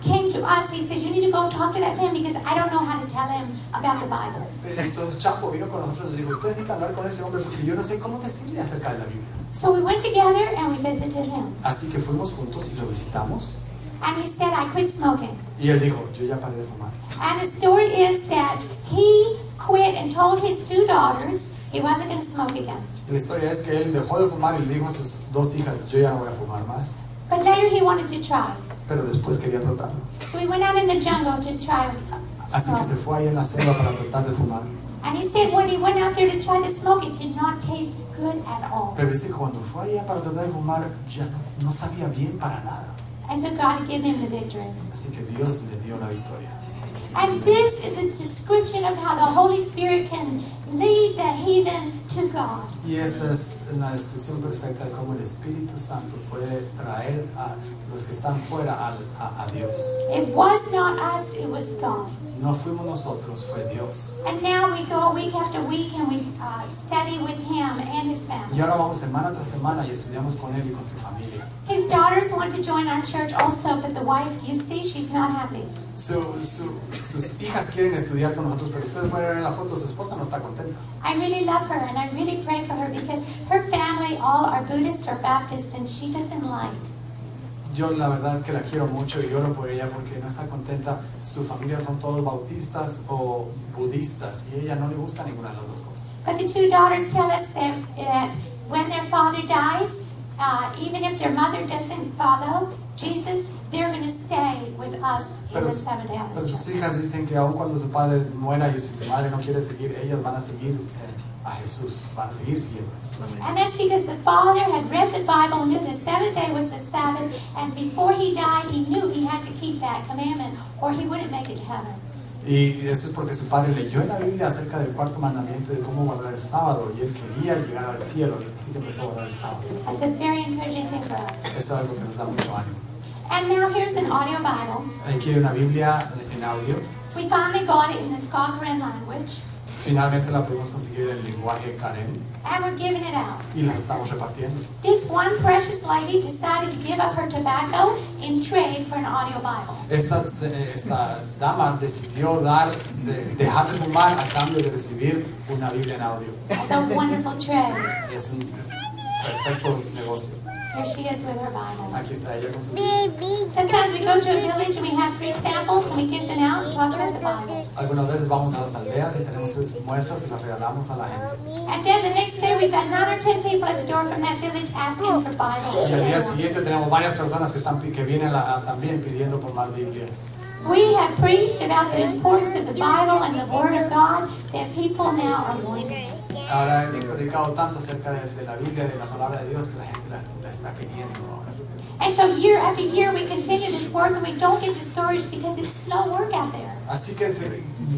came to us, he said, you need to go talk to that man because I don't know how to tell him about the Bible. Entonces Chapo vino con nosotros y le dijo, ustedes necesitan hablar con ese hombre porque yo no sé cómo decirle acerca de la Biblia. So we went together and we visited him. Así que fuimos juntos y lo visitamos. And he said, I quit smoking. Y él dijo, yo ya paré de fumar. And the story is that he quit and told his 2 daughters he wasn't going to smoke again. Y la historia es que él dejó de fumar y le dijo a sus 2 hijas, yo ya no voy a fumar más. But later he wanted to try. Pero después quería tratarlo. So he went out in the jungle to try Así que se smoke. fue ahí en la selva para tratar de fumar. And he said when he went out there to try to smoke, it did not taste good at all. Pero dice que cuando fue allá para tratar de fumar, ya no sabía bien para nada. And so God had given him the victory. Así que Dios le dio la victoria. And this is a description of how the Holy Spirit can lead the heathen to God. Y esa es una descripción perfecta de cómo el Espíritu Santo puede traer a los que están fuera a Dios. It was not us, it was God. No fuimos nosotros, fue Dios. And now we go week after week and we study with him and his family. Y ahora vamos semana tras semana y estudiamos con él y con su familia. His daughters want to join our church also, but the wife, you see, she's not happy. Sus hijas quieren estudiar con nosotros, pero ustedes pueden ver en la foto, su esposa no está contenta. I really love her and I really pray for her because her family all are Buddhist or Baptist and she doesn't like. Yo la verdad que la quiero mucho y oro por ella porque no está contenta. Su familia son todos bautistas o budistas y a ella no le gusta ninguna de las dos cosas. But the 2 daughters tell us that when their father dies, even if their mother doesn't follow Jesus, they're going to stay with us in the Seventh-day Pero Adventist sus Church. hijas dicen que aun cuando su padre muera y si su madre no quiere seguir, ellas van a seguir a Jesús, van a seguir siguiendo a Jesús. And that's because the father had read the Bible, knew the 7th day was the Sabbath, and before he died, he knew he had to keep that commandment or he wouldn't make it to heaven. Y eso es porque su padre leyó en la Biblia acerca del 4º mandamiento de cómo guardar el sábado y él quería llegar al cielo, así que empezó a guardar el sábado. That's a very encouraging thing for us. Eso es algo que nos da mucho ánimo. And now here's an audio Bible. Aquí hay una Biblia en audio. We finally got it in the Gran language, Finalmente la pudimos conseguir en el lenguaje Karen and we're giving it out. y la estamos repartiendo. This one precious lady decided to give up her tobacco in trade for an audio Bible. Esta dama decidió dejar de fumar a cambio de recibir una Biblia en audio. It's a wonderful trade. Y es un perfecto negocio. Here she is with her Bible. Aquí está ella con su Biblia. Sometimes we go to a village and we have 3 samples and we give them out and talk about the Bible. Algunas veces vamos a las aldeas y tenemos muestras y las regalamos a la gente. And then the next day we've got 9 or 10 people at the door from that village asking for Bibles. Y al día siguiente tenemos varias personas que vienen también pidiendo por más Biblias. We have preached about the importance of the Bible and the Word of God that people now are wanting. Ahora hemos predicado tanto acerca de la Biblia y de la palabra de Dios que la gente la está pidiendo ahora. And so year after year we continue this work and we don't get discouraged because it's slow work out there. Así que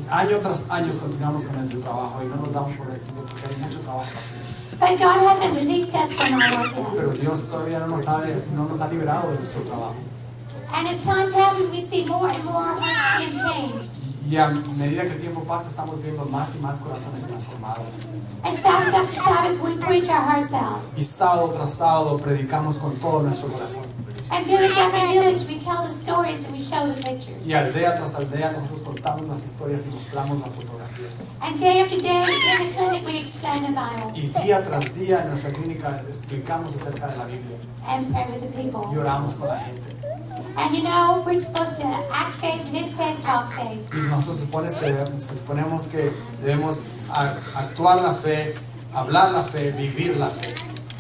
año tras año continuamos con ese trabajo y no nos damos por vencidos porque hay mucho trabajo para hacer. But God hasn't released us from our work yet. Pero Dios todavía no nos ha liberado de nuestro trabajo. And as time passes, we see more and more hearts being changed. Y a medida que el tiempo pasa, estamos viendo más y más corazones transformados. And Sabbath after Sabbath, we preach our hearts out. Y sábado tras sábado predicamos con todo nuestro corazón. And village after village, we tell the stories and we show the pictures. Y aldea tras aldea nosotros contamos las historias y mostramos las fotografías. And day after day, in the clinic, we explain the Bible Y día tras día en nuestra clínica explicamos acerca de la Biblia. and pray with the Y people. oramos con la gente. And you know, we're supposed to act faith, live faith, talk faith. Y nosotros suponemos que debemos actuar la fe, hablar la fe, vivir la fe.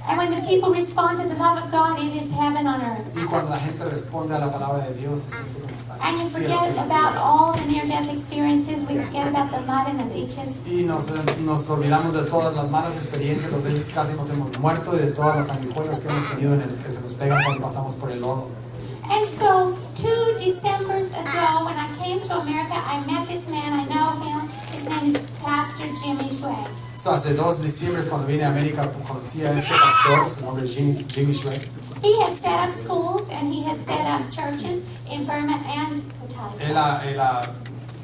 And when the people respond to the love of God, it is heaven on earth. Y cuando la gente responde a la palabra de Dios, se siente como estar en And el you cielo. forget about all the near-death experiences. We forget about the mud and the leeches. Y nos olvidamos de todas las malas experiencias, las veces que casi nos hemos muerto, y de todas las sanguijuelas que hemos tenido en el que se nos pegan cuando pasamos por el lodo. And so, 2 Decembers ago, when I came to America, I met this man. I know him. His name is Pastor Jimmy Shui. So, hace 2 diciembre cuando vine a América conocí a este pastor, su nombre es Jimmy Shui. He has set up schools and he has set up churches in Burma and Él Thailand.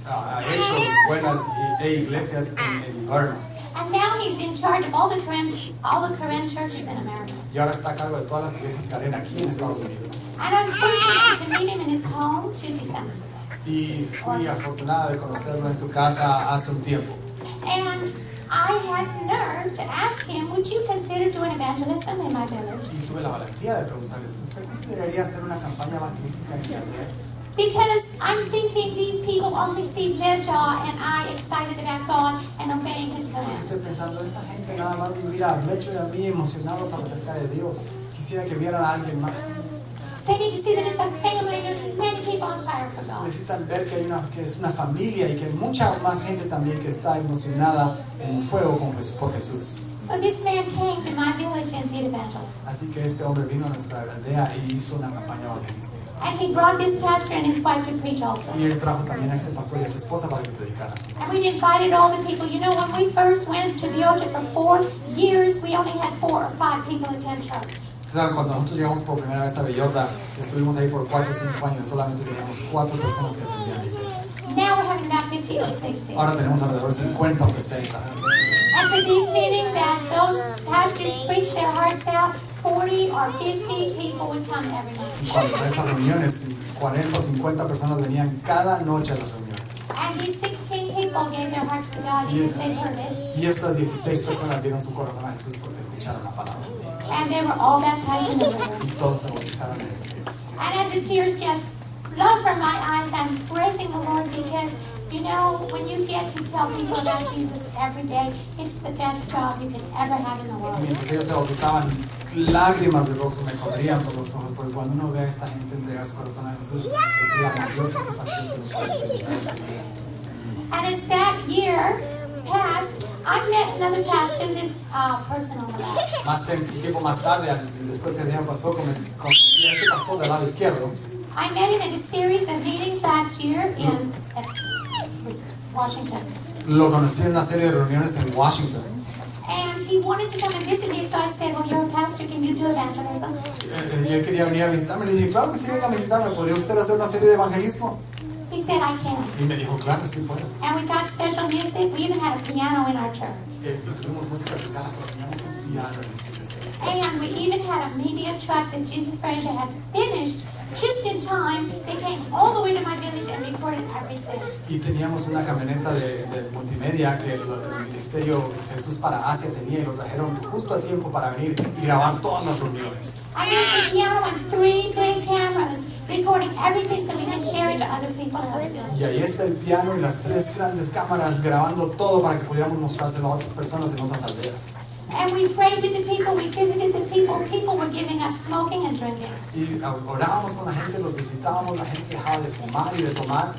ha hecho escuelas e iglesias en Burma. And now he's in charge of all the Korean churches in America. Y ahora está a cargo de todas las iglesias Karen aquí en Estados Unidos. And I was fortunate to meet him in his home 2 Decembers ago. Y fui afortunada de conocerlo en su casa hace un tiempo. And I had nerve to ask him, would you consider doing evangelism in my village? Y tuve la valentía de preguntarles, ¿usted consideraría hacer una campaña evangelística en mi aldea? Because I'm thinking these people only see Leja and I excited about God and obeying His Estoy commands. pensando, esta gente nada más mira a Metro y a mí emocionados acerca de Dios. Quisiera que vieran a alguien más. They need to see that it's a family. There's many people on fire for God. Necesitan ver que es una familia y que hay mucha más gente también que está emocionada en fuego por Jesús. So this man came to my village and did evangelism. Así que este hombre vino a nuestra aldea y hizo una campaña evangelística. And he brought this pastor and his wife to preach also. Y él trajo también a este pastor y a su esposa para que predicaran. And we invited all the people. You know, when we first went to Biota for 4 years, we only had 4 or 5 people attend church. Cuando nosotros llegamos por primera vez a Bellota, estuvimos ahí por 4 o 5 años, solamente teníamos 4 personas que atendían la iglesia. Now we're having about 50 or 60. Ahora tenemos alrededor de 50 o 60. And for these meetings, as those pastors preach their hearts out, 40 or 50 people would come every night. Y cuando a esas reuniones, 40 o 50 personas venían cada noche a las reuniones. And these 16 people gave their hearts to God because they heard it. Y estas 16 personas dieron su corazón a Jesús porque escucharon la palabra. And they were all baptized in the river. Y todos se bautizaron en el río. And as the tears just flow from my eyes, I'm praising the Lord because, you know, when you get to tell people about Jesus every day, it's the best job you can ever have in the world. Mientras ellos se bautizaban, lágrimas de rostro me corrían por los ojos, porque cuando uno ve a esta gente entregar su corazón a Jesús, es la mayor satisfacción que uno puede experimentar en su vida. And as that year passed, I met another pastor, this person on the left. Tiempo más tarde, después que el día pasó, conocí a este pastor del lado izquierdo. I met him at a series of meetings last year in Washington. Lo conocí en una serie de reuniones en Washington. And he wanted to come and visit me, so I said, well, you're a pastor, can you do evangelism? Y él quería venir a visitarme. Le dije, claro que sí, venga a visitarme. ¿Podría usted hacer una serie de evangelismo? He said, I can. Y me dijo, claro que sí puedo. And we got special music. We even had a piano in our church. Y tuvimos música especial, hasta teníamos un piano en nuestra iglesia. And we even had a media truck that Jesus Frazier had finished just in time. They came all the way to my village and recorded everything. Y teníamos una camioneta de multimedia que el ministerio Jesús para Asia tenía y lo trajeron justo a tiempo para venir y grabar todas las reuniones. I used the piano and 3 big cameras recording everything so we could share it to other people in other villages. Y ahí está el piano y las 3 grandes cámaras grabando todo para que pudiéramos mostrárselo a otras personas en otras aldeas. And we prayed with the people, we visited the people. People were giving up smoking and drinking. Y orábamos con la gente, los visitábamos, la gente dejaba de fumar y de tomar.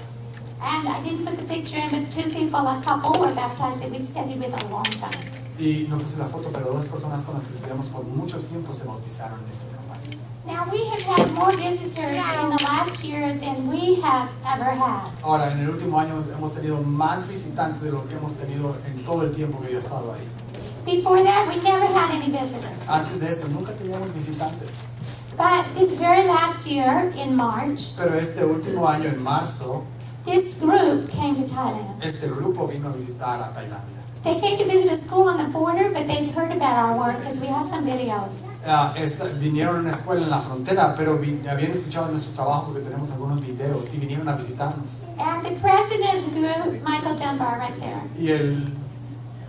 And I didn't put the picture in, but 2 people, a couple, were baptized that we'd studied with a long time. Y no puse la foto, pero 2 personas con las que estudiamos por mucho tiempo se bautizaron en estas campañas. Now we have had more visitors in the last year than we have ever had. Ahora, en el último año hemos tenido más visitantes de lo que hemos tenido en todo el tiempo que yo he estado ahí. Before that, we never had any visitors. Antes de eso, nunca teníamos visitantes. But this very last year, in March, Pero este último año, en marzo, This group came to Thailand. Este grupo vino a visitar a Tailandia. They came to visit a school on the border, but they'd heard about our work because we have some videos. Vinieron a una escuela en la frontera, pero habían escuchado nuestro trabajo porque tenemos algunos videos y vinieron a visitarnos. And the president of the group, Michael Dunbar, right there. Y el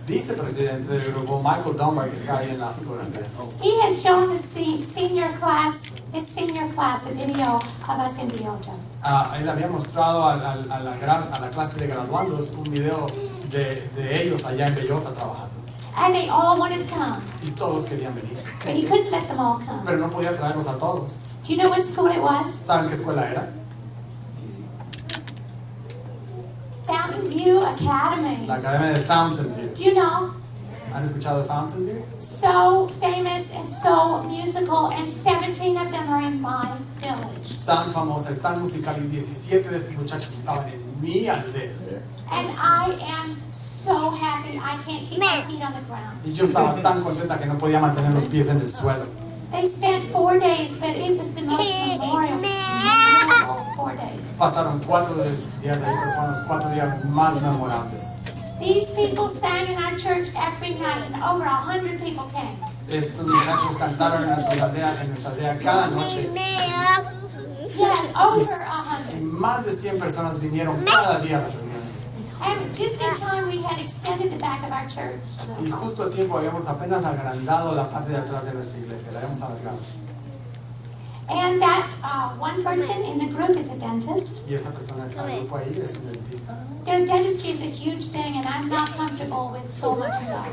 vicepresidente del grupo, Michael Dunbar, que está ahí en la fotografía. He had shown the senior class a video of us in Biota. Él había mostrado a la clase de graduandos un video de ellos allá en Bellota trabajando. And they all wanted to come, Y todos querían venir. but he couldn't let them all come. Pero no podía traerlos a todos. Do you know what school it was? ¿Saben qué escuela era? Fountain View Academy. La Academia de Fountain View. Do you know? ¿Han escuchado de Fountain View? So famous and so musical, and 17 of them are in my village. Tan famosa y tan musical, y 17 de estos muchachos estaban en mi aldea. And I am so happy I can't keep my feet on the ground. Y yo estaba tan contenta que no podía mantener los pies en el suelo. They spent 4 days, but it was the most memorable 4 days. Pasaron 4 días ahí, pero fueron los 4 días más memorables. These people sang in our church every night, and over 100 people came. Estos muchachos cantaron en nuestra aldea cada noche. Yes, over Y 100. más de 100 personas vinieron cada día a las reuniones. And just in time, we had extended the back of our church. Y justo a tiempo habíamos apenas agrandado la parte de atrás de nuestra iglesia, la habíamos alargado. And that one person in the group is a dentist. Y esa persona está en el grupo ahí, es un dentista. You know, dentistry is a huge thing, and I'm not comfortable with so much stuff.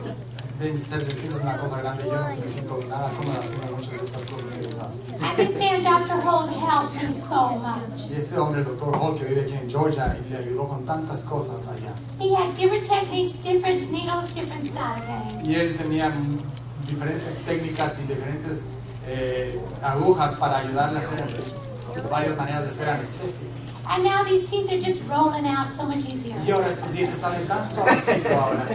Ser dentista es una cosa grande, yo no me siento nada cómoda haciendo muchas de estas cosas que ellos hacen. And this man, Dr. Holt, helped me so much. Y este hombre, el Dr. Hall, que vive aquí en Georgia, y le ayudó con tantas cosas allá. He had different techniques, different needles, different things. Y él tenía diferentes técnicas y diferentes agujas para ayudarle a hacer varias maneras de hacer anestesia. And now these teeth are just rolling out so much easier. Y ahora estos dientes salen tan suavecito ahora.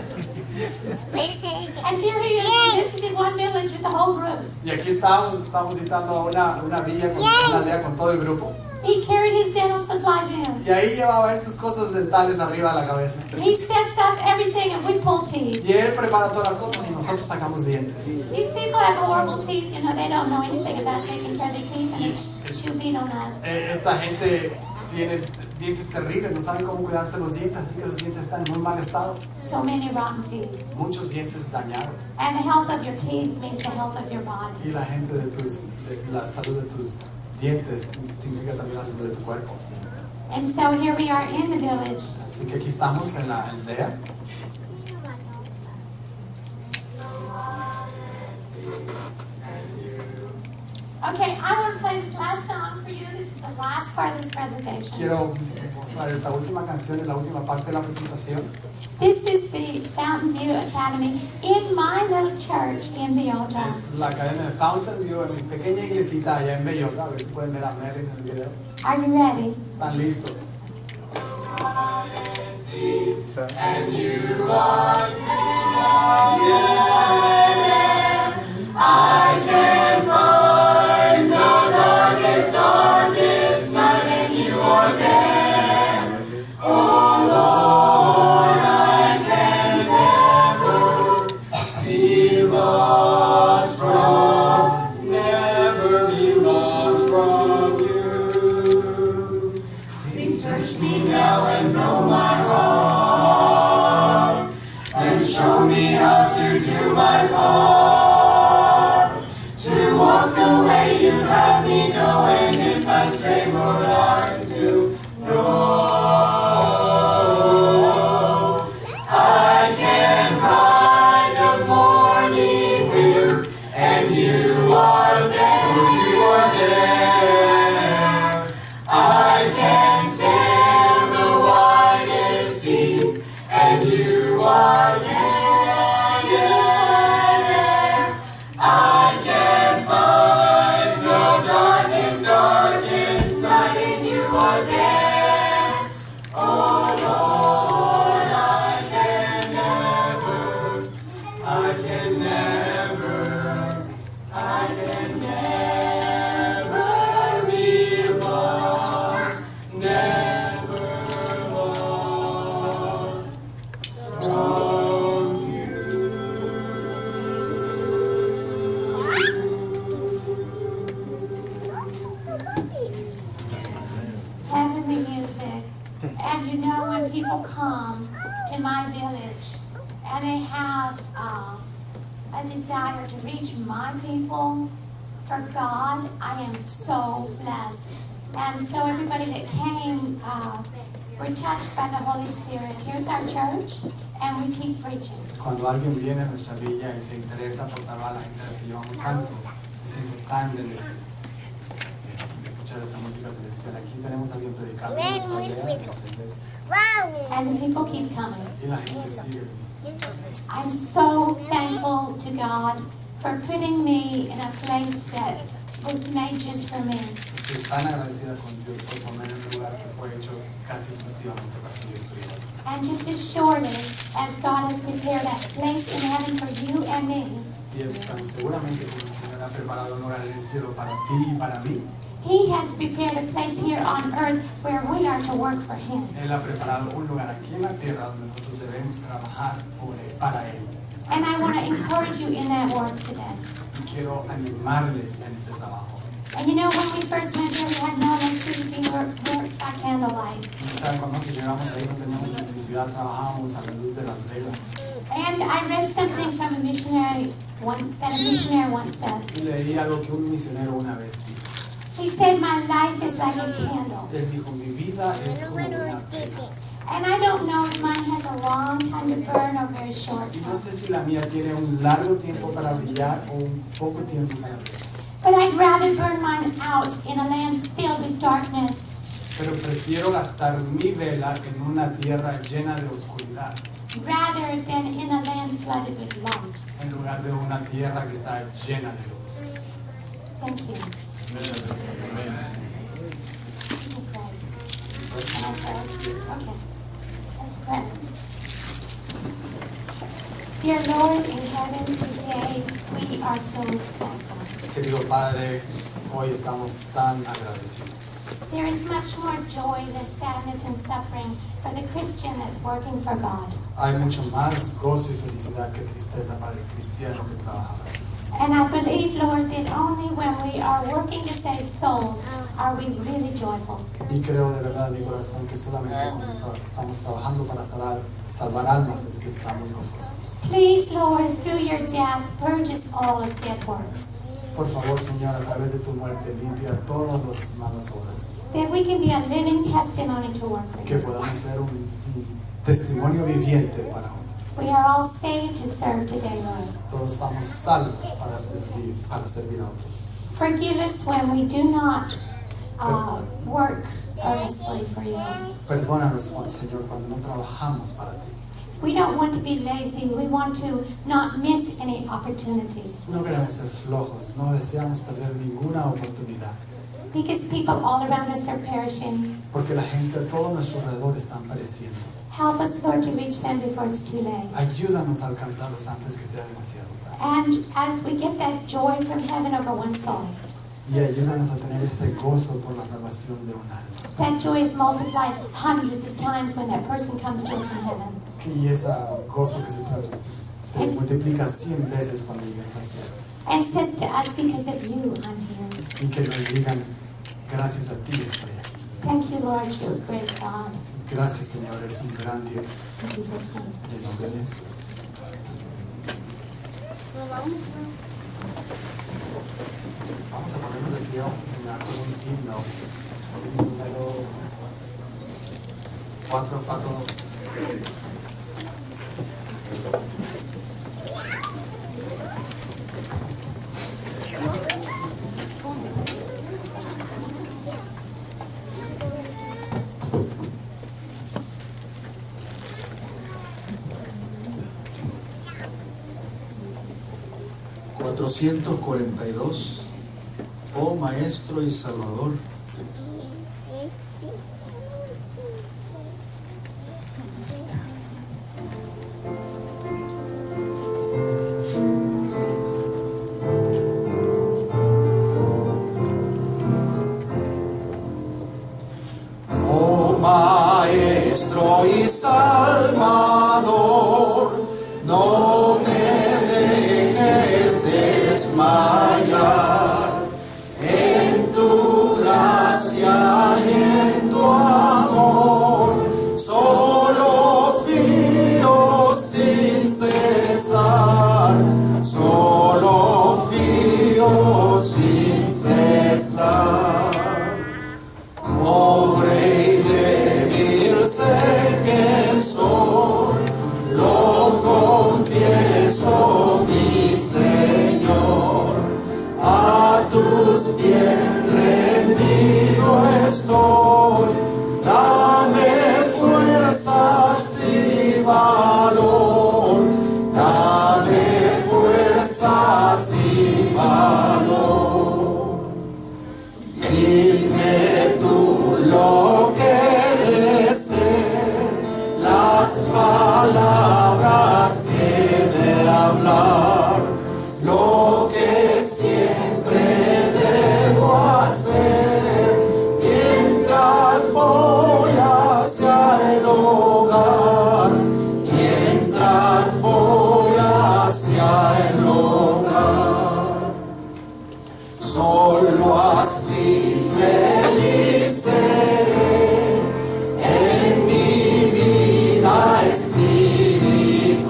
And here he is, he visited one village with the whole group. Y aquí estábamos visitando una villa con una aldea con todo el grupo. He carried his dental supplies in. Y ahí llevaba sus cosas dentales arriba de la cabeza. He sets up everything and we pull teeth. Y él prepara todas las cosas y nosotros sacamos dientes. These people have horrible teeth, you know, they don't know anything about taking care of their teeth, and they chew beetle nuts. Esta gente tiene dientes terribles, no saben cómo cuidarse los dientes, así que sus dientes están en muy mal estado. So many rotten teeth. Muchos dientes dañados. And the health of your teeth means the health of your body. Y la gente de la salud de tus dientes significa también la salud de tu cuerpo. And so here we are in the village. Así que aquí estamos en la aldea. Okay, I want to play this last song for you. This is the last part of this presentation. Quiero mostrar esta última canción, es la última parte de la presentación. This is the Fountain View Academy in my little church in Biota. Es la academia de Fountain View en mi pequeña iglesita allá en Bellota. A ver si pueden ver a Mary en el video. Are you ready? ¿Están listos? And you are I can find the darkest night, and you are there. Oh Lord, I can never be lost from, never be lost from you. Please search me now and know my heart, and show me how to do my part. Walk the way you have me go, and if I stray, Lord, I still know. I can ride the morning winds, and you are there, you are there. I can sail the widest seas, and you are there. I can find the darkest night, and you when people come to my village and they have a desire to reach my people for God, I am so blessed. And so everybody that came were touched by the Holy Spirit. Here's our church, and we keep preaching. Cuando alguien viene a nuestra villa y se interesa por salvar a la gente a la que llevamos tanto, me siento tan bendecido. Escuchar esta música celestial. Aquí tenemos a alguien predicando en nuestra aldea, en nuestra iglesia. And the people keep coming. Y la gente sigue viniendo. I'm so thankful to God for putting me in a place that was made just for me. Estoy tan agradecida con Dios por ponerme en un lugar que fue hecho casi exclusivamente para que yo estuviera. And just as surely as God has prepared a place in heaven for you and me, Y es tan seguramente como el Señor ha preparado un lugar en el cielo para ti y para mí, He has prepared a place here on earth where we are to work for Him. Él ha preparado un lugar aquí en la tierra donde nosotros debemos trabajar para Él. And I want to encourage you in that work today. Y quiero animarles en ese trabajo. And you know, when we first went there, we had no electricity, we worked by candlelight. Y saben, cuando llegamos ahí no teníamos electricidad, trabajábamos a la luz de las velas. And I read something from a missionary once said. Y leí algo que un misionero una vez dijo. He said, my life is like a candle. Él dijo, mi vida es como una vela. And I don't know if mine has a long time to burn or very short. Y no sé si la mía tiene un largo tiempo para brillar o un poco tiempo para brillar. But I'd rather burn mine out in a land filled with darkness Pero prefiero gastar mi vela en una tierra llena de oscuridad, rather than in a land flooded with light. en lugar de una tierra que está llena de luz. Thank you. Amén. Can I pray? Okay. Let's pray. Dear Lord in heaven, today we are so thankful. Querido Padre, hoy estamos tan agradecidos. There is much more joy than sadness and suffering for the Christian that's working for God. Hay mucho más gozo y felicidad que tristeza para el cristiano que trabaja para Dios. And I believe, Lord, that only when we are working to save souls are we really joyful. Y creo de verdad en mi corazón que solamente cuando estamos trabajando para salvar almas es que estamos gozosos. Please, Lord, through your death, purge us all of dead works. Por favor, Señor, a través de tu muerte limpia todas las malas obras. That we can be a living testimony to work for Que you. podamos ser un testimonio viviente para otros. We are all saved to serve today, Lord. Todos estamos salvos para servir a otros. Forgive us when we do not work earnestly for you. Perdónanos, Señor, cuando no trabajamos para ti. We don't want to be lazy. We want to not miss any opportunities. No queremos ser flojos, no deseamos perder ninguna oportunidad. Because people all around us are perishing. Porque la gente a todo nuestro alrededor están pereciendo. Help us, Lord, to reach them before it's too late. Ayúdanos a alcanzarlos antes que sea demasiado tarde. And as we get that joy from heaven over one soul, Y ayúdanos a tener ese gozo por la salvación de un alma. that joy is multiplied hundreds of times when that person comes to us in heaven. Y ese gozo que se multiplica 100 veces cuando lleguemos al cielo. And says to us, because of you, I'm here. Y que nos digan, gracias a ti estoy aquí. Thank you, Lord, you're a great God. Gracias, Señor, eres un gran Dios. In Jesus' name. En el nombre de Jesús. Vamos a ponernos aquí, vamos a terminar con un himno, el número 442. $442, oh Maestro y Salvador. Oh Maestro y Salvador, no me dejes desmayar. En tu gracia y en tu amor soy valor, dame fuerzas y valor. Dime tú lo que desees, las palabras que de hablar, lo que siempre debo hacer, mientras voy hacia el hogar, mientras voy hacia el hogar. Solo así feliz seré en mi vida espiritual.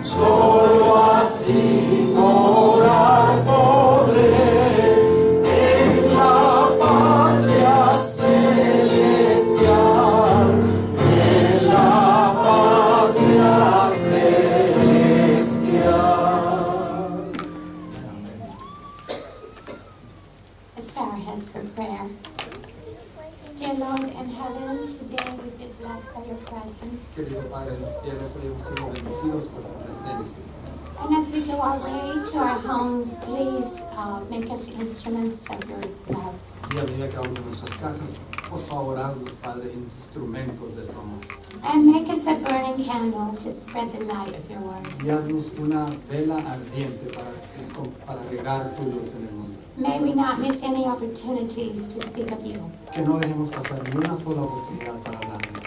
Solo así morar podré en la patria celestial, en la patria celestial. Let's bow our heads for prayer. Dear Lord in heaven, today we've been blessed by your presence. Querido Padre de los cielos, hoy hemos sido bendecidos por tu presencia. And as we go our way to our homes, please make us instruments of your love. Y a medida que vamos a nuestras casas, por favor, haznos, Padre, instrumentos de tu amor. And make us a burning candle to spread the light of your word. Y haznos una vela ardiente para regar tu luz en el mundo. May we not miss any opportunities to speak of you. Que no dejemos pasar ni una sola oportunidad para hablar de ti.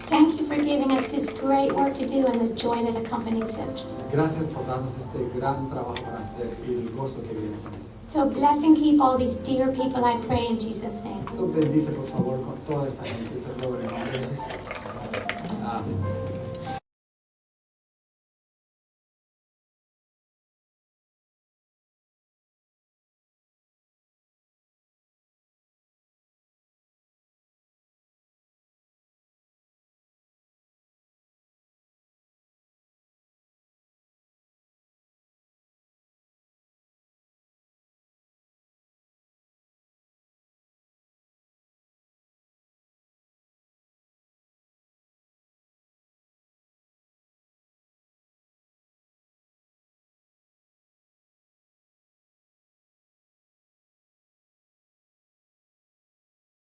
Thank you for giving us this great work to do and the joy that accompanies it. Gracias por darnos este gran trabajo para hacer y el gozo que viene con él. So bless and keep all these dear people, I pray in Jesus' name. So bendice, por favor, con toda esta gente. Te ruego en el nombre de Jesús. Amén.